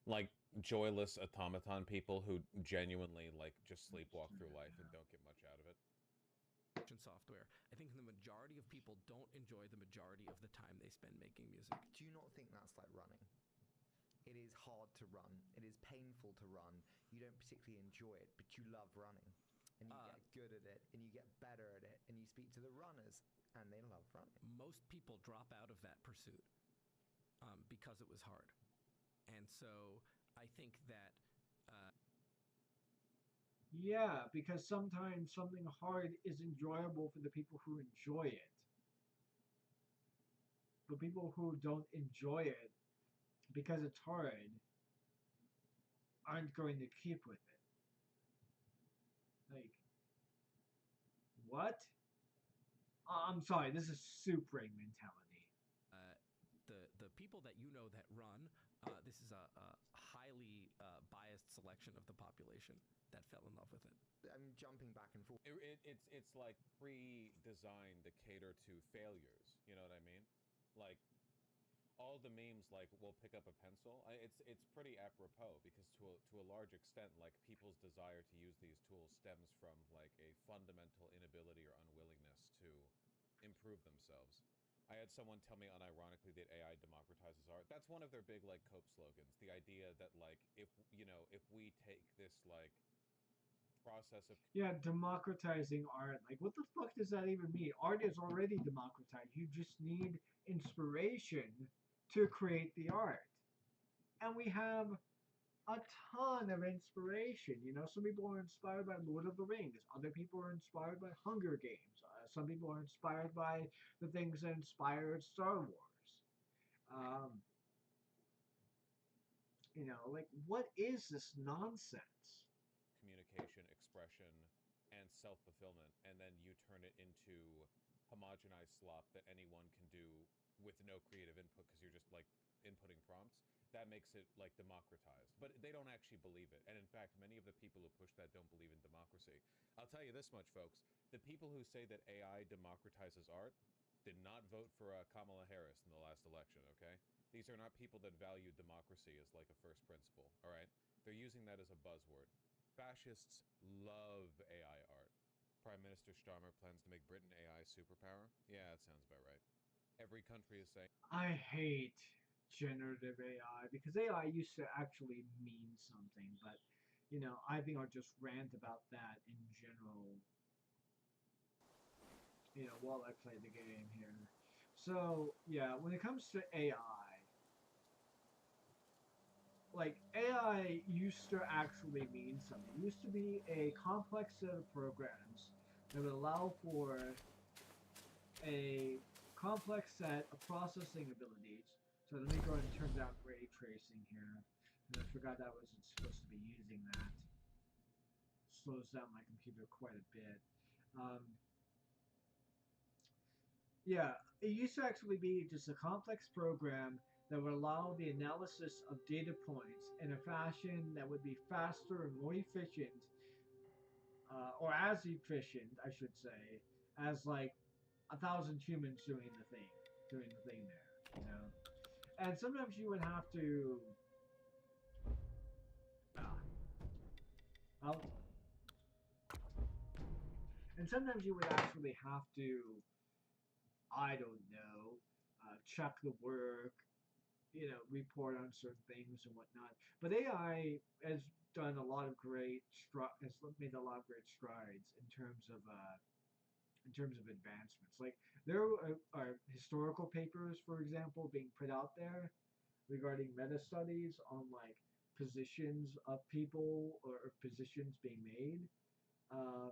Like joyless automaton people who genuinely like just sleepwalk through life and don't get much out of it. Software. I think the majority of people don't enjoy the majority of the time they spend making music. Do you not think that's like running? It is hard to run. It is painful to run. You don't particularly enjoy it, but you love running. And you get good at it, and you get better at it, and you speak to the runners, and they love running. Most people drop out of that pursuit. because it was hard. And so I think that Yeah, because sometimes something hard is enjoyable for the people who enjoy it. But people who don't enjoy it because it's hard aren't going to keep with it. Like, what? I'm sorry, this is soup ring mentality. the people that you know that run, this is a highly biased selection of the population that fell in love with it. I'm jumping back and forth. It's like pre-designed to cater to failures. You know what I mean? Like all the memes, like we'll pick up a pencil. It's pretty apropos because to a large extent, like people's desire to use these tools stems from like a fundamental inability or unwillingness to improve themselves. I had someone tell me unironically that AI democratizes art. That's one of their big like cope slogans. The idea that like if we take this like process of Yeah, democratizing art. Like, what the fuck does that even mean? Art is already democratized. You just need inspiration to create the art. And we have a ton of inspiration. You know, some people are inspired by Lord of the Rings. Other people are inspired by Hunger Games. Some people are inspired by the things that inspired Star Wars. Um, you know, like, what is this nonsense? communication, expression, and self-fulfillment, and then you turn it into homogenized slop that anyone can do with no creative input because you're just like inputting prompts. That makes it like democratized, but they don't actually believe it. And in fact, many of the people who push that don't believe in democracy. I'll tell you this much, folks: the people who say that AI democratizes art did not vote for Kamala Harris in the last election. Okay, these are not people that value democracy as like a first principle. All right, they're using that as a buzzword. Fascists love AI art. Prime Minister Starmer plans to make Britain AI superpower. Yeah, that sounds about right. Every country is saying. I hate generative AI because AI used to actually mean something, but you know, I think I'll just rant about that in general, you know, while I play the game here. So, yeah, when it comes to AI, like AI used to actually mean something. It used to be a complex set of programs that would allow for a complex set of processing abilities. So let me go ahead and turn down ray tracing here. And I forgot that wasn't supposed to be using that. Slows down my computer quite a bit. Um, yeah, it used to actually be just a complex program that would allow the analysis of data points in a fashion that would be faster and more efficient, or as efficient, I should say, as like 1,000 humans doing the thing there, you know. And sometimes you would have to, ah, well, and sometimes you would actually have to, I don't know, check the work, you know, report on certain things and whatnot. But AI has done a lot of has made a lot of great strides in terms of advancements. Like there are historical papers, for example, being put out there regarding meta studies on like positions of people or positions being made. Uh,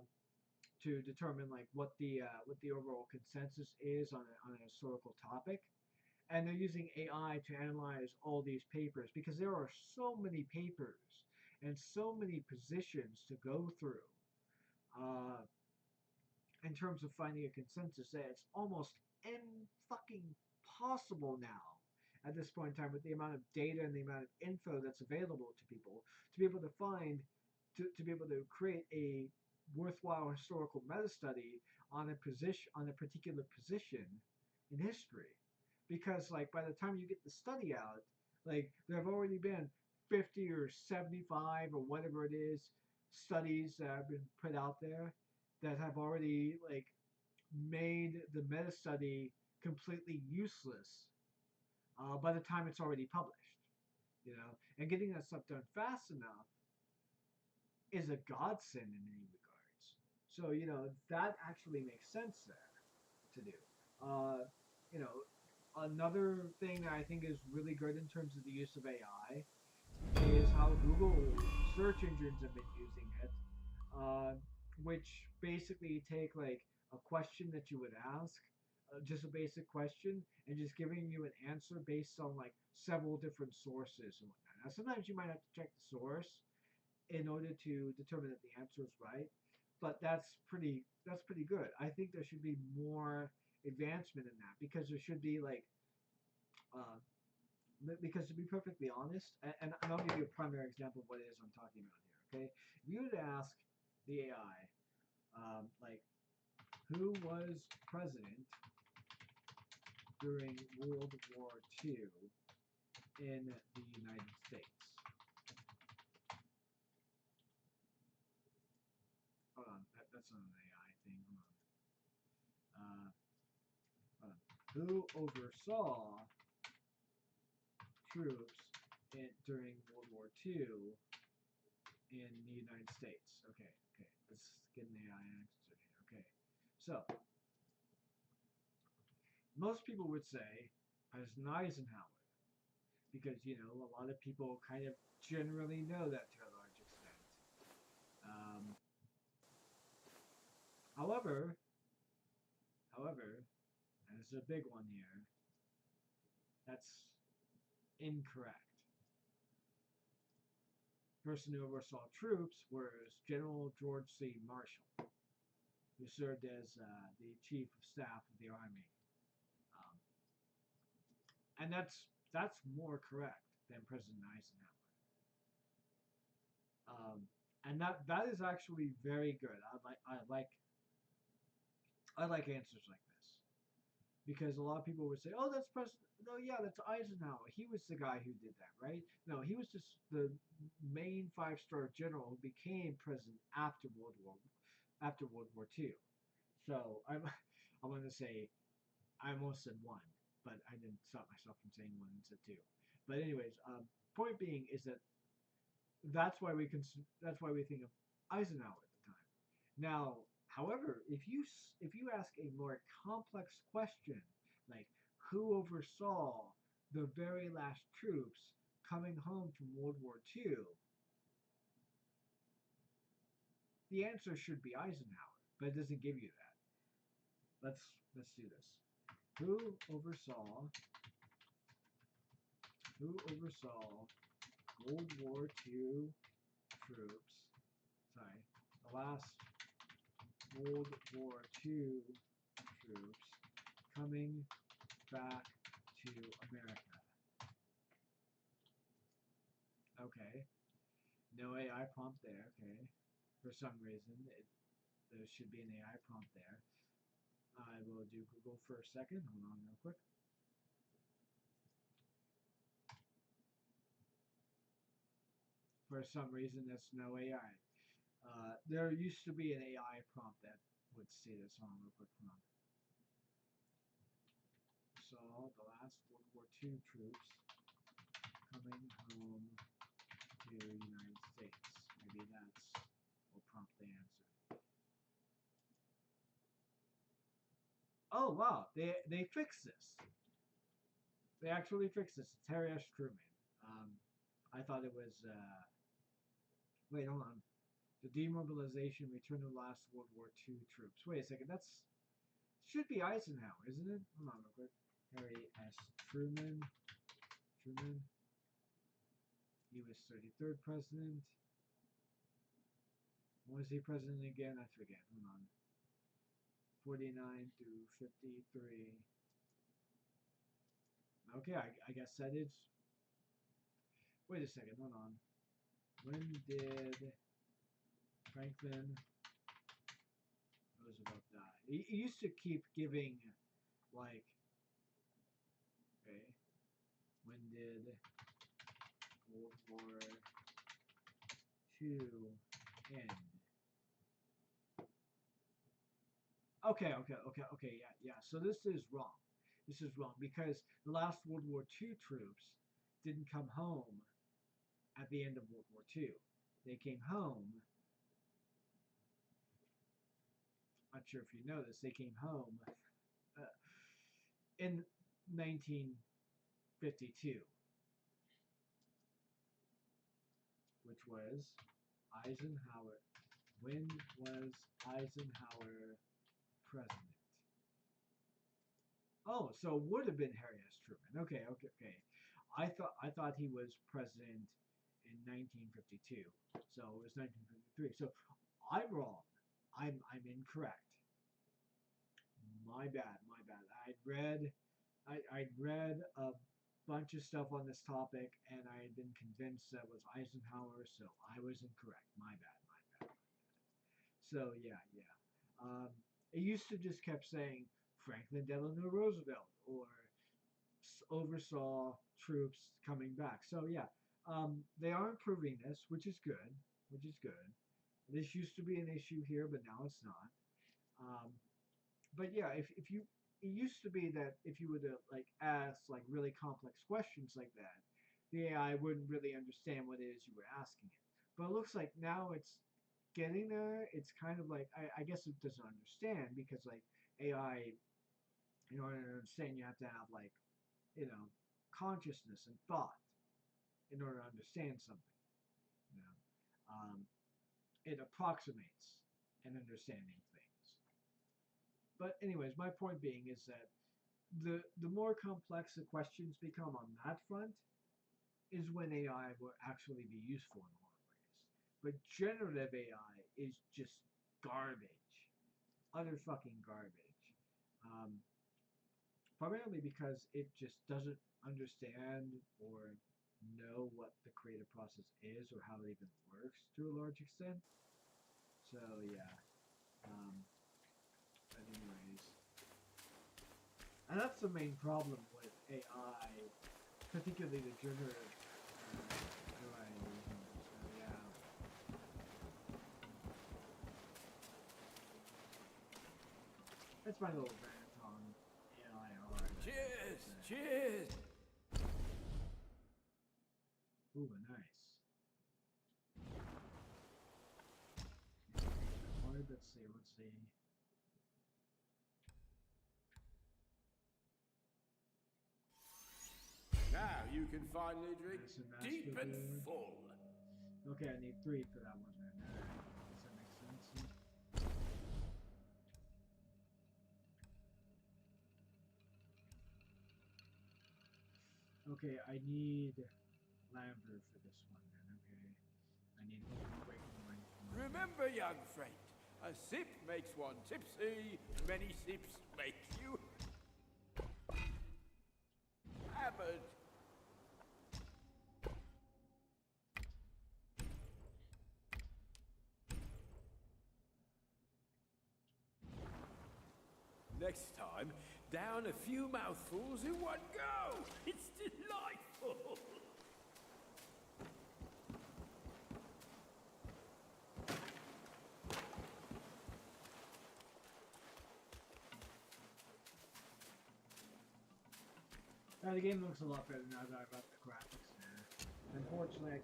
to determine like what the overall consensus is on a historical topic, and they're using AI to analyze all these papers because there are so many papers and so many positions to go through uh, in terms of finding a consensus that it's almost fucking possible now at this point in time with the amount of data and the amount of info that's available to people to be able to find to be able to create a worthwhile historical meta study on a position on a particular position in history, because like by the time you get the study out, like there have already been 50 or 75 or whatever it is studies that have been put out there that have already like made the meta study completely useless by the time it's already published, you know, and getting that stuff done fast enough is a godsend in many regards. So, you know, that actually makes sense there to do. Uh, you know, Another thing that I think is really good in terms of the use of AI is how Google search engines have been using it, uh, which basically take like a question that you would ask, just a basic question, and just giving you an answer based on like several different sources and whatnot. Now, sometimes you might have to check the source in order to determine that the answer is right, but that's pretty good. I think there should be more advancement in that because there should be like uh, because to be perfectly honest, and I'll give you a primary example of what it is I'm talking about here. Okay, if you were to ask the AI, like, who was president during World War II in the United States? Hold on, that's not an AI thing. Hold on. Who oversaw troops during World War II in the United States? Okay, okay. Let's get an AI answer here. Okay, so most people would say President Eisenhower because a lot of people kind of generally know that to a large extent. Um, however, however, and this is a big one here. That's incorrect. The person who oversaw troops was General George C. Marshall, who served as the chief of staff of the army, um, and that's more correct than President Eisenhower. And that is actually very good. I like answers like this because a lot of people would say, "Oh, that's President." No, yeah, that's Eisenhower. He was the guy who did that, right? No, he was just the main five-star general who became president after World War II. So I'm going to say I almost said one, but I didn't stop myself from saying one and said two. But anyways, point being is that that's why we think of Eisenhower at the time. Now, however, if you ask a more complex question like who oversaw the very last troops coming home from World War II, the answer should be Eisenhower, but it doesn't give you that. Let's do this. Who oversaw who oversaw World War II troops? Sorry, the last World War II troops coming back to America. Okay. No AI prompt there. Okay. For some reason, there should be an AI prompt there. I will do Google for a second. Hold on real quick. For some reason, that's no AI. There used to be an AI prompt that would see this. Hold on real quick. Hold on. Saw the last World War II troops coming home to the United States. Maybe that's will prompt the answer. Oh wow, they fixed this. They actually fixed this. It's Harry S. Truman. Um, I thought it was. Wait, hold on. The demobilization, return of last World War II troops. Wait a second. That's should be Eisenhower, isn't it? Hold on, real quick. Harry S. Truman. Truman. He was 33rd president. When was he president again? I forget. Hold on. 49 through 53. Okay, I guess that is. Wait a second. Hold on. When did Franklin Roosevelt die? He used to keep giving, like, okay, when did World War II end? Okay, yeah. So this is wrong. This is wrong because the last World War II troops didn't come home at the end of World War II. They came home. Not sure if you know this. They came home in 1952, which was Eisenhower. When was Eisenhower president? Oh, so it would have been Harry S. Truman. Okay. I thought he was president in 1952, so it was 1953. So I'm wrong. I'm incorrect. My bad. I'd read a bunch of stuff on this topic, and I had been convinced that was Eisenhower, so I was incorrect. My bad. So yeah. It used to just kept saying Franklin Delano Roosevelt or oversaw troops coming back. So yeah, they are improving this, which is good. This used to be an issue here, but now it's not. But yeah, if you it used to be that if you were to like ask like really complex questions like that, the AI wouldn't really understand what it is you were asking it. But it looks like now it's getting there. It's kind of like I guess it doesn't understand because like AI, in order to understand, you have to have like consciousness and thought in order to understand something. You know, it approximates an understanding things. But anyways, my point being is that the more complex the questions become on that front is when AI will actually be useful in a lot of ways. But generative AI is just garbage, utter fucking garbage. Primarily because it just doesn't understand or know what the creative process is or how it even works to a large extent. So yeah. But anyways, and that's the main problem with AI, particularly the generative AI. So yeah. That's my little rant on AI. Cheers! Ooh, nice. Let's see. Now you can finally drink Nice and deep and master full. Okay, I need 3 for that one then. Alright. Does that make sense? Okay, I need Lambert for this one then, okay. I need Awakened Mind for my Remember, young friend, a sip makes one tipsy, many sips make you hammered. Next time, down a few mouthfuls in one go. It's delightful. Now the game looks a lot better now that I've got the graphics there. Unfortunately, I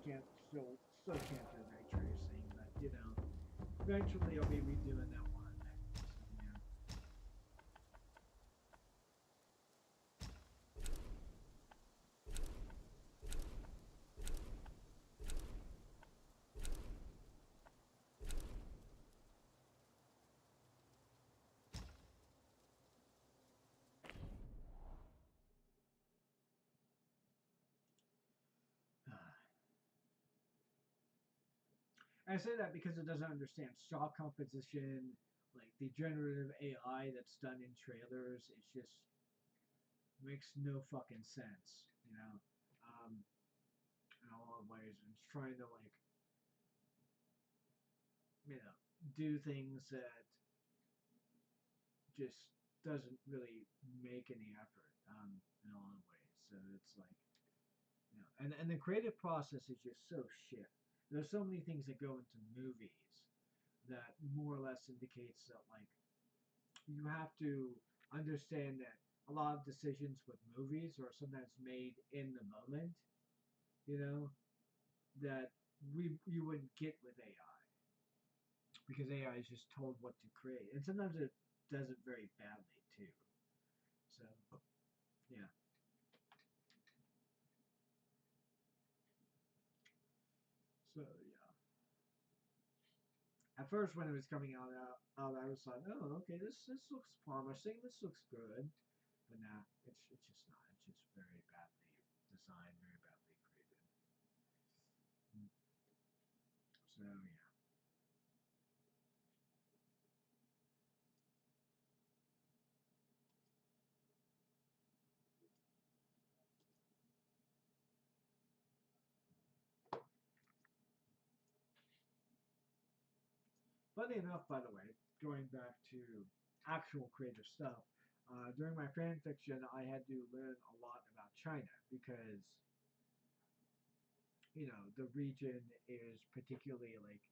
still can't do ray tracing, but eventually I'll be redoing that one. So, yeah. I say that because it doesn't understand shot composition, like the generative AI that's done in trailers. It just makes no fucking sense, in a lot of ways. And it's trying to do things that just doesn't really make any effort, in a lot of ways. So it's like, and the creative process is just so shit. There's so many things that go into movies that more or less indicates that you have to understand that a lot of decisions with movies are sometimes made in the moment, that you wouldn't get with AI because AI is just told what to create, and sometimes it does it very badly too. So Yeah. So yeah. At first, when it was coming out, I was like, oh, okay, this looks promising. This looks good. But nah, it's just not. It's just very badly designed, very badly created. So yeah. Funny enough, by the way, going back to actual creative stuff, during my fan fiction, I had to learn a lot about China because, the region is particularly like,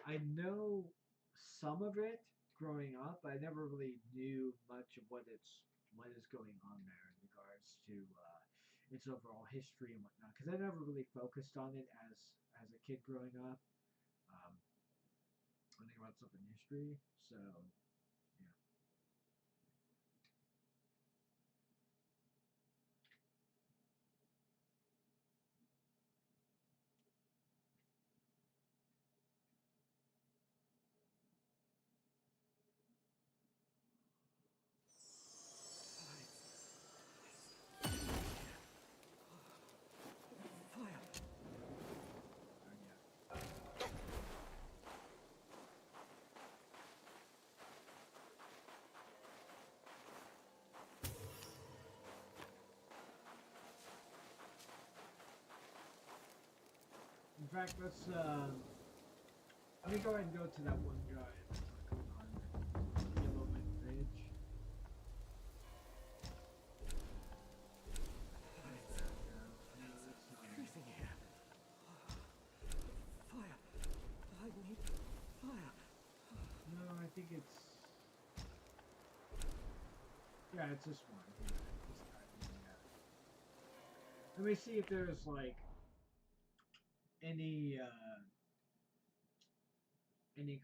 I know some of it growing up, but I never really knew much of what is going on there in regards to its overall history and whatnot. Because I never really focused on it as a kid growing up. Um, Learning about stuff in history, so yeah. In fact, let me go ahead and go to that one guy on Yellowman Ridge. Freezing here. Fire. I need fire. No, I think it's. Yeah, it's this one. Yeah, this guy. Yeah. Let me see if there's like any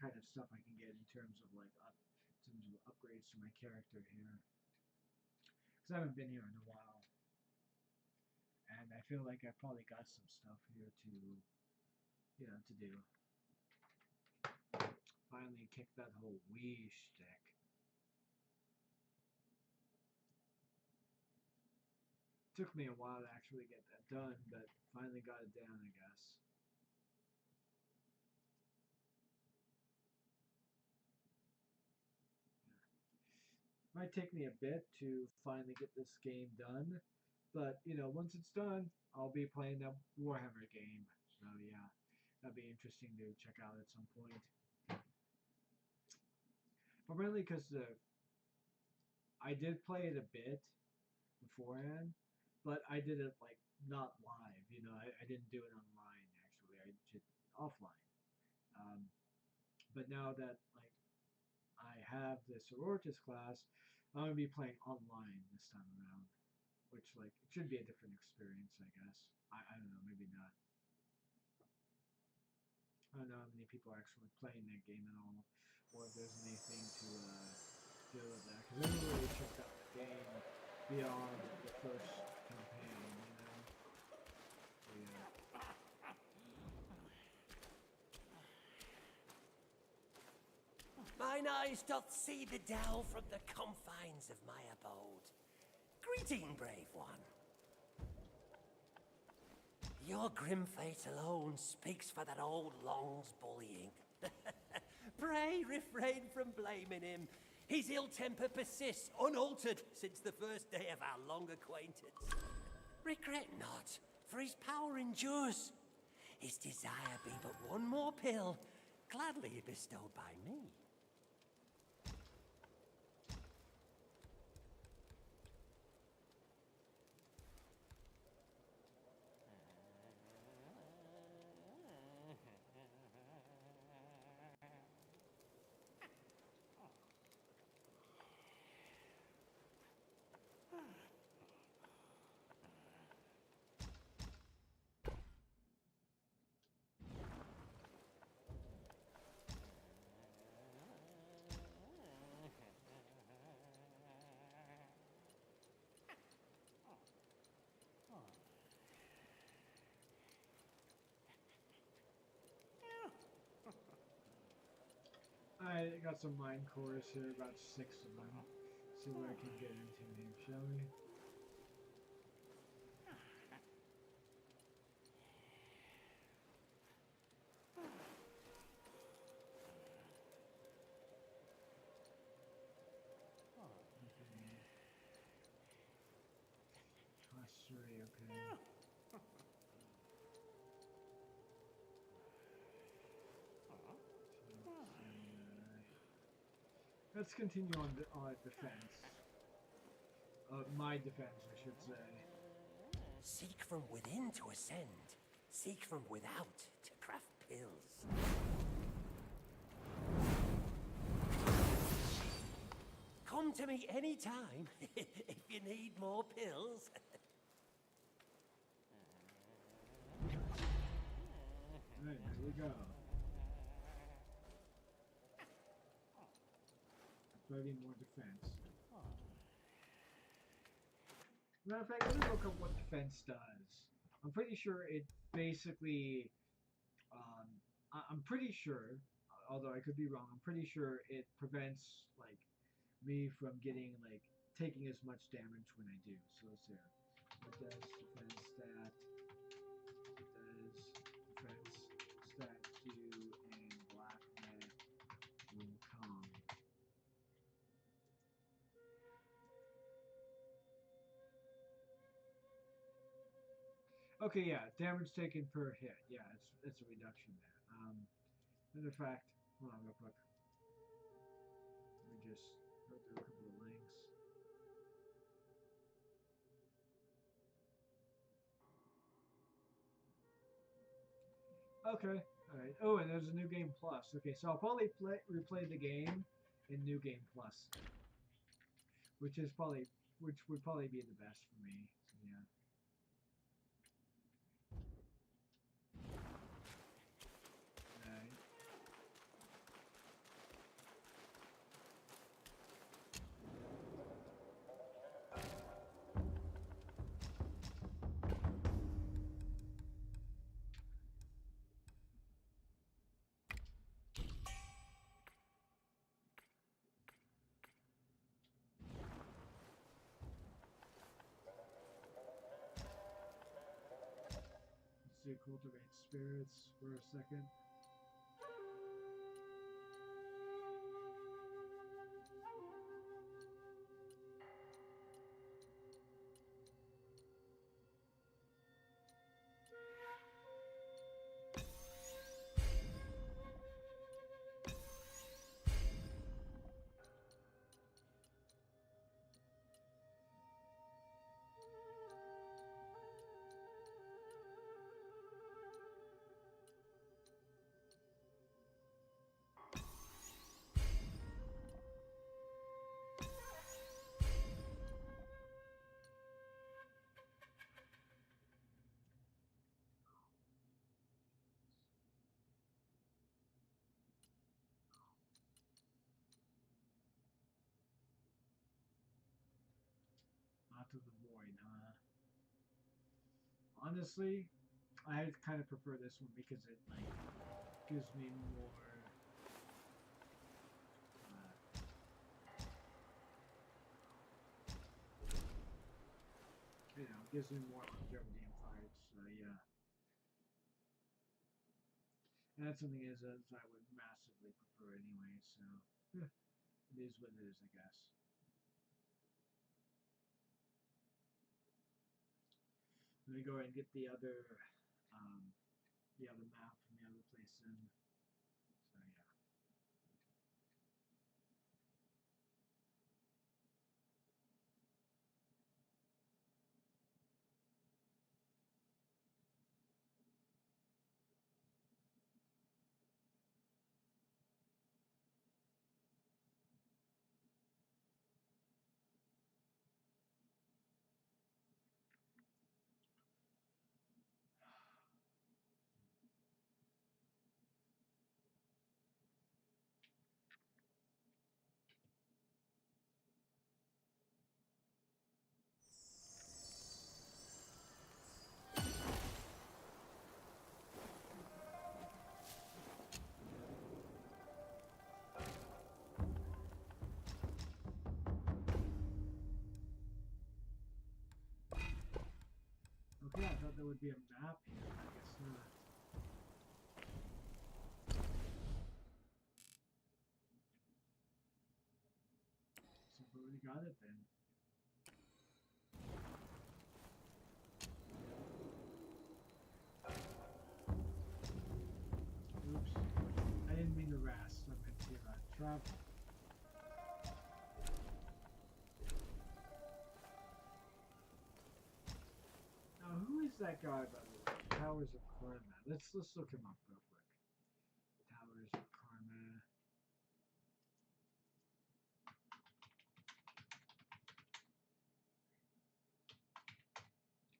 kind of stuff I can get in terms of upgrades to my character here. Because I haven't been here in a while. And I feel like I probably got some stuff here to do. Finally kick that whole Wii shtick. Took me a while to actually get that done, but finally got it down, I guess. Might take me a bit to finally get this game done, but once it's done, I'll be playing that Warhammer game. So yeah, that'd be interesting to check out at some point. Primarily because I did play it a bit beforehand, but I did it like not live. I didn't do it online actually. I did offline. Um, but now that I have the sororitas class, I'm gonna be playing online this time around, which it should be a different experience, I guess. I don't know, maybe not. I don't know how many people are actually playing that game at all, or if there's anything to do with that. Because I never really checked out the game beyond the first campaign. So, yeah. Mine eyes doth see the dell from the confines of my abode. Greeting, brave one. Your grim fate alone speaks for that old Long's bullying. Pray refrain from blaming him. His ill temper persists unaltered since the first day of our long acquaintance. Regret not, for his power endures. His desire be but one more pill, gladly bestowed by me. I got some mine cores here, about 6 of them. See what I can get into here, shall we? Class 3, okay. Let's continue on defense. My defense, I should say. Seek from within to ascend. Seek from without to craft pills. Come to me anytime if you need more pills. Alright, there we go. Driving more defense. Matter of fact, let me look up what defense does. I'm pretty sure it basically, I'm pretty sure, although I could be wrong, I'm pretty sure it prevents, like, me from getting, like, taking as much damage when I do. So let's see. What does defense stat? What does defense stat do in Black Net Wukong? Okay, yeah, damage taken per hit. Yeah, it's a reduction there. Matter of fact, hold on real quick. Let me just go through a couple of links. Okay, alright. Oh, and there's a new game plus. Okay, so I'll probably replay the game in new game plus, which would probably be the best for me. So yeah. Alright. Let's do cultivate spirits for a second. Not to the void, huh? Honestly, I kind of prefer this one because it like gives me more. Gives me more longevity in fights. So yeah, and that's something as I would massively prefer anyway. So yeah, it is what it is, I guess. Let me go ahead and get the other map from the other place in. So yeah. there would be a map here. I guess not. So we already got it then. Oops. I didn't mean to rest. I meant to trap. Now, who is that guy, by the way? Towers of Karma. Let's look him up real quick. Towers of Karma.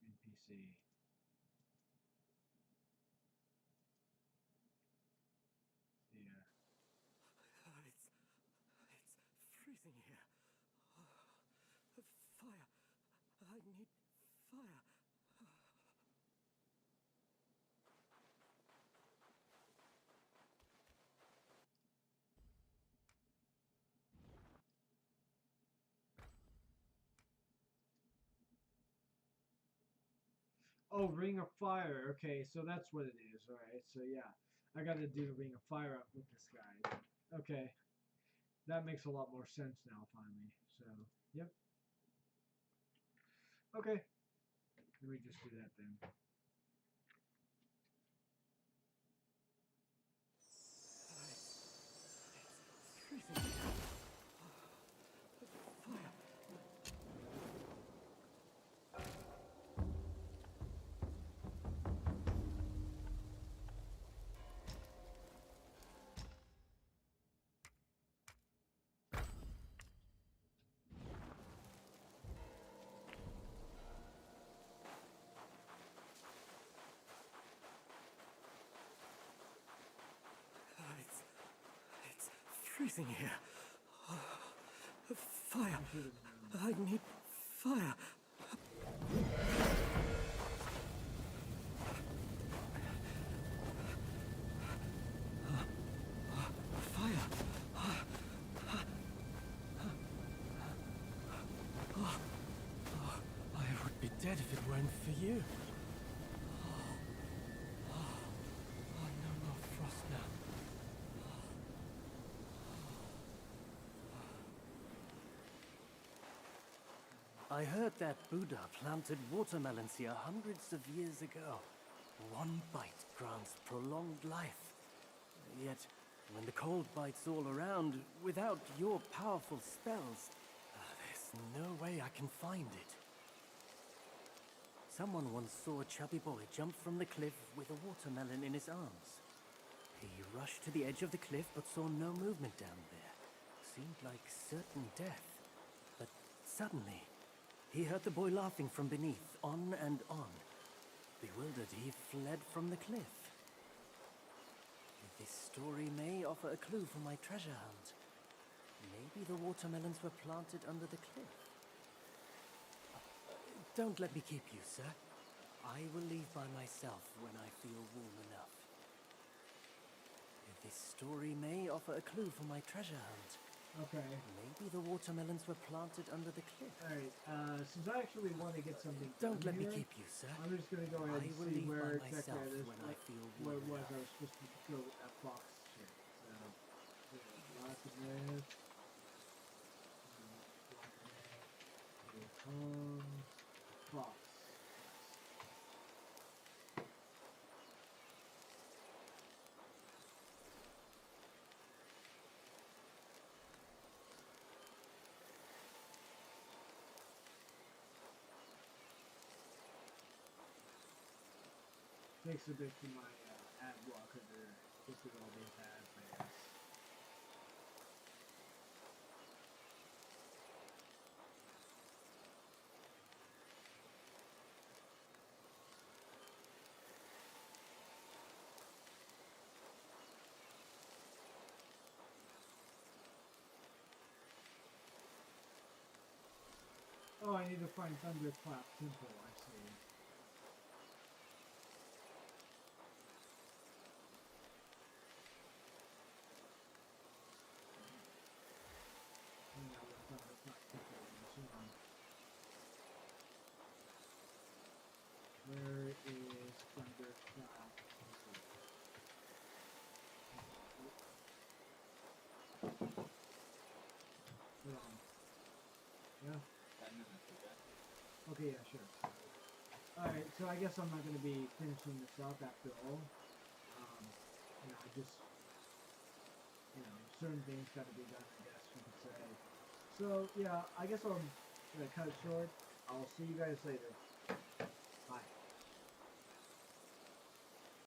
NPC. Yeah. It's freezing here. Fire. I need fire. Oh, Ring of Fire. Okay, so that's what it is. All right. So yeah, I got to do the Ring of Fire up with this guy. Okay, that makes a lot more sense now. Finally. So yep. Okay. Let me just do that then. It's freezing here. Fire. It's freezing here. Fire. I need fire. Fire. I would be dead if it weren't for you. No more frost now. I heard that Buddha planted watermelons here hundreds of years ago. One bite grants prolonged life. Yet, when the cold bites all around, without your powerful spells, there's no way I can find it. Someone once saw a chubby boy jump from the cliff with a watermelon in his arms. He rushed to the edge of the cliff but saw no movement down there. Seemed like certain death. But suddenly, he heard the boy laughing from beneath, on and on. Bewildered, he fled from the cliff. This story may offer a clue for my treasure hunt. Maybe the watermelons were planted under the cliff. Don't let me keep you, sir. I will leave by myself when I feel warm enough. This story may offer a clue for my treasure hunt. Okay. Maybe the watermelons were planted under the cliff. Alright, since I actually want to get something Don't let me here, keep you, sir. I'm just going to go ahead I and will see leave where by exactly myself it is, when I feel where warm it was I enough. was supposed to go with that fox shit. So, lots of this. Fox. Takes a bit for my ad blocker to get through all these ads, I guess. Oh, I need to find Thunderclap Temple, I see. Where is Okay, yeah, sure. Alright, so I guess I'm not going to be finishing this up after all. I just, certain things got to be done, I guess you could say. So, yeah, I guess I'm going to cut it short. I'll see you guys later.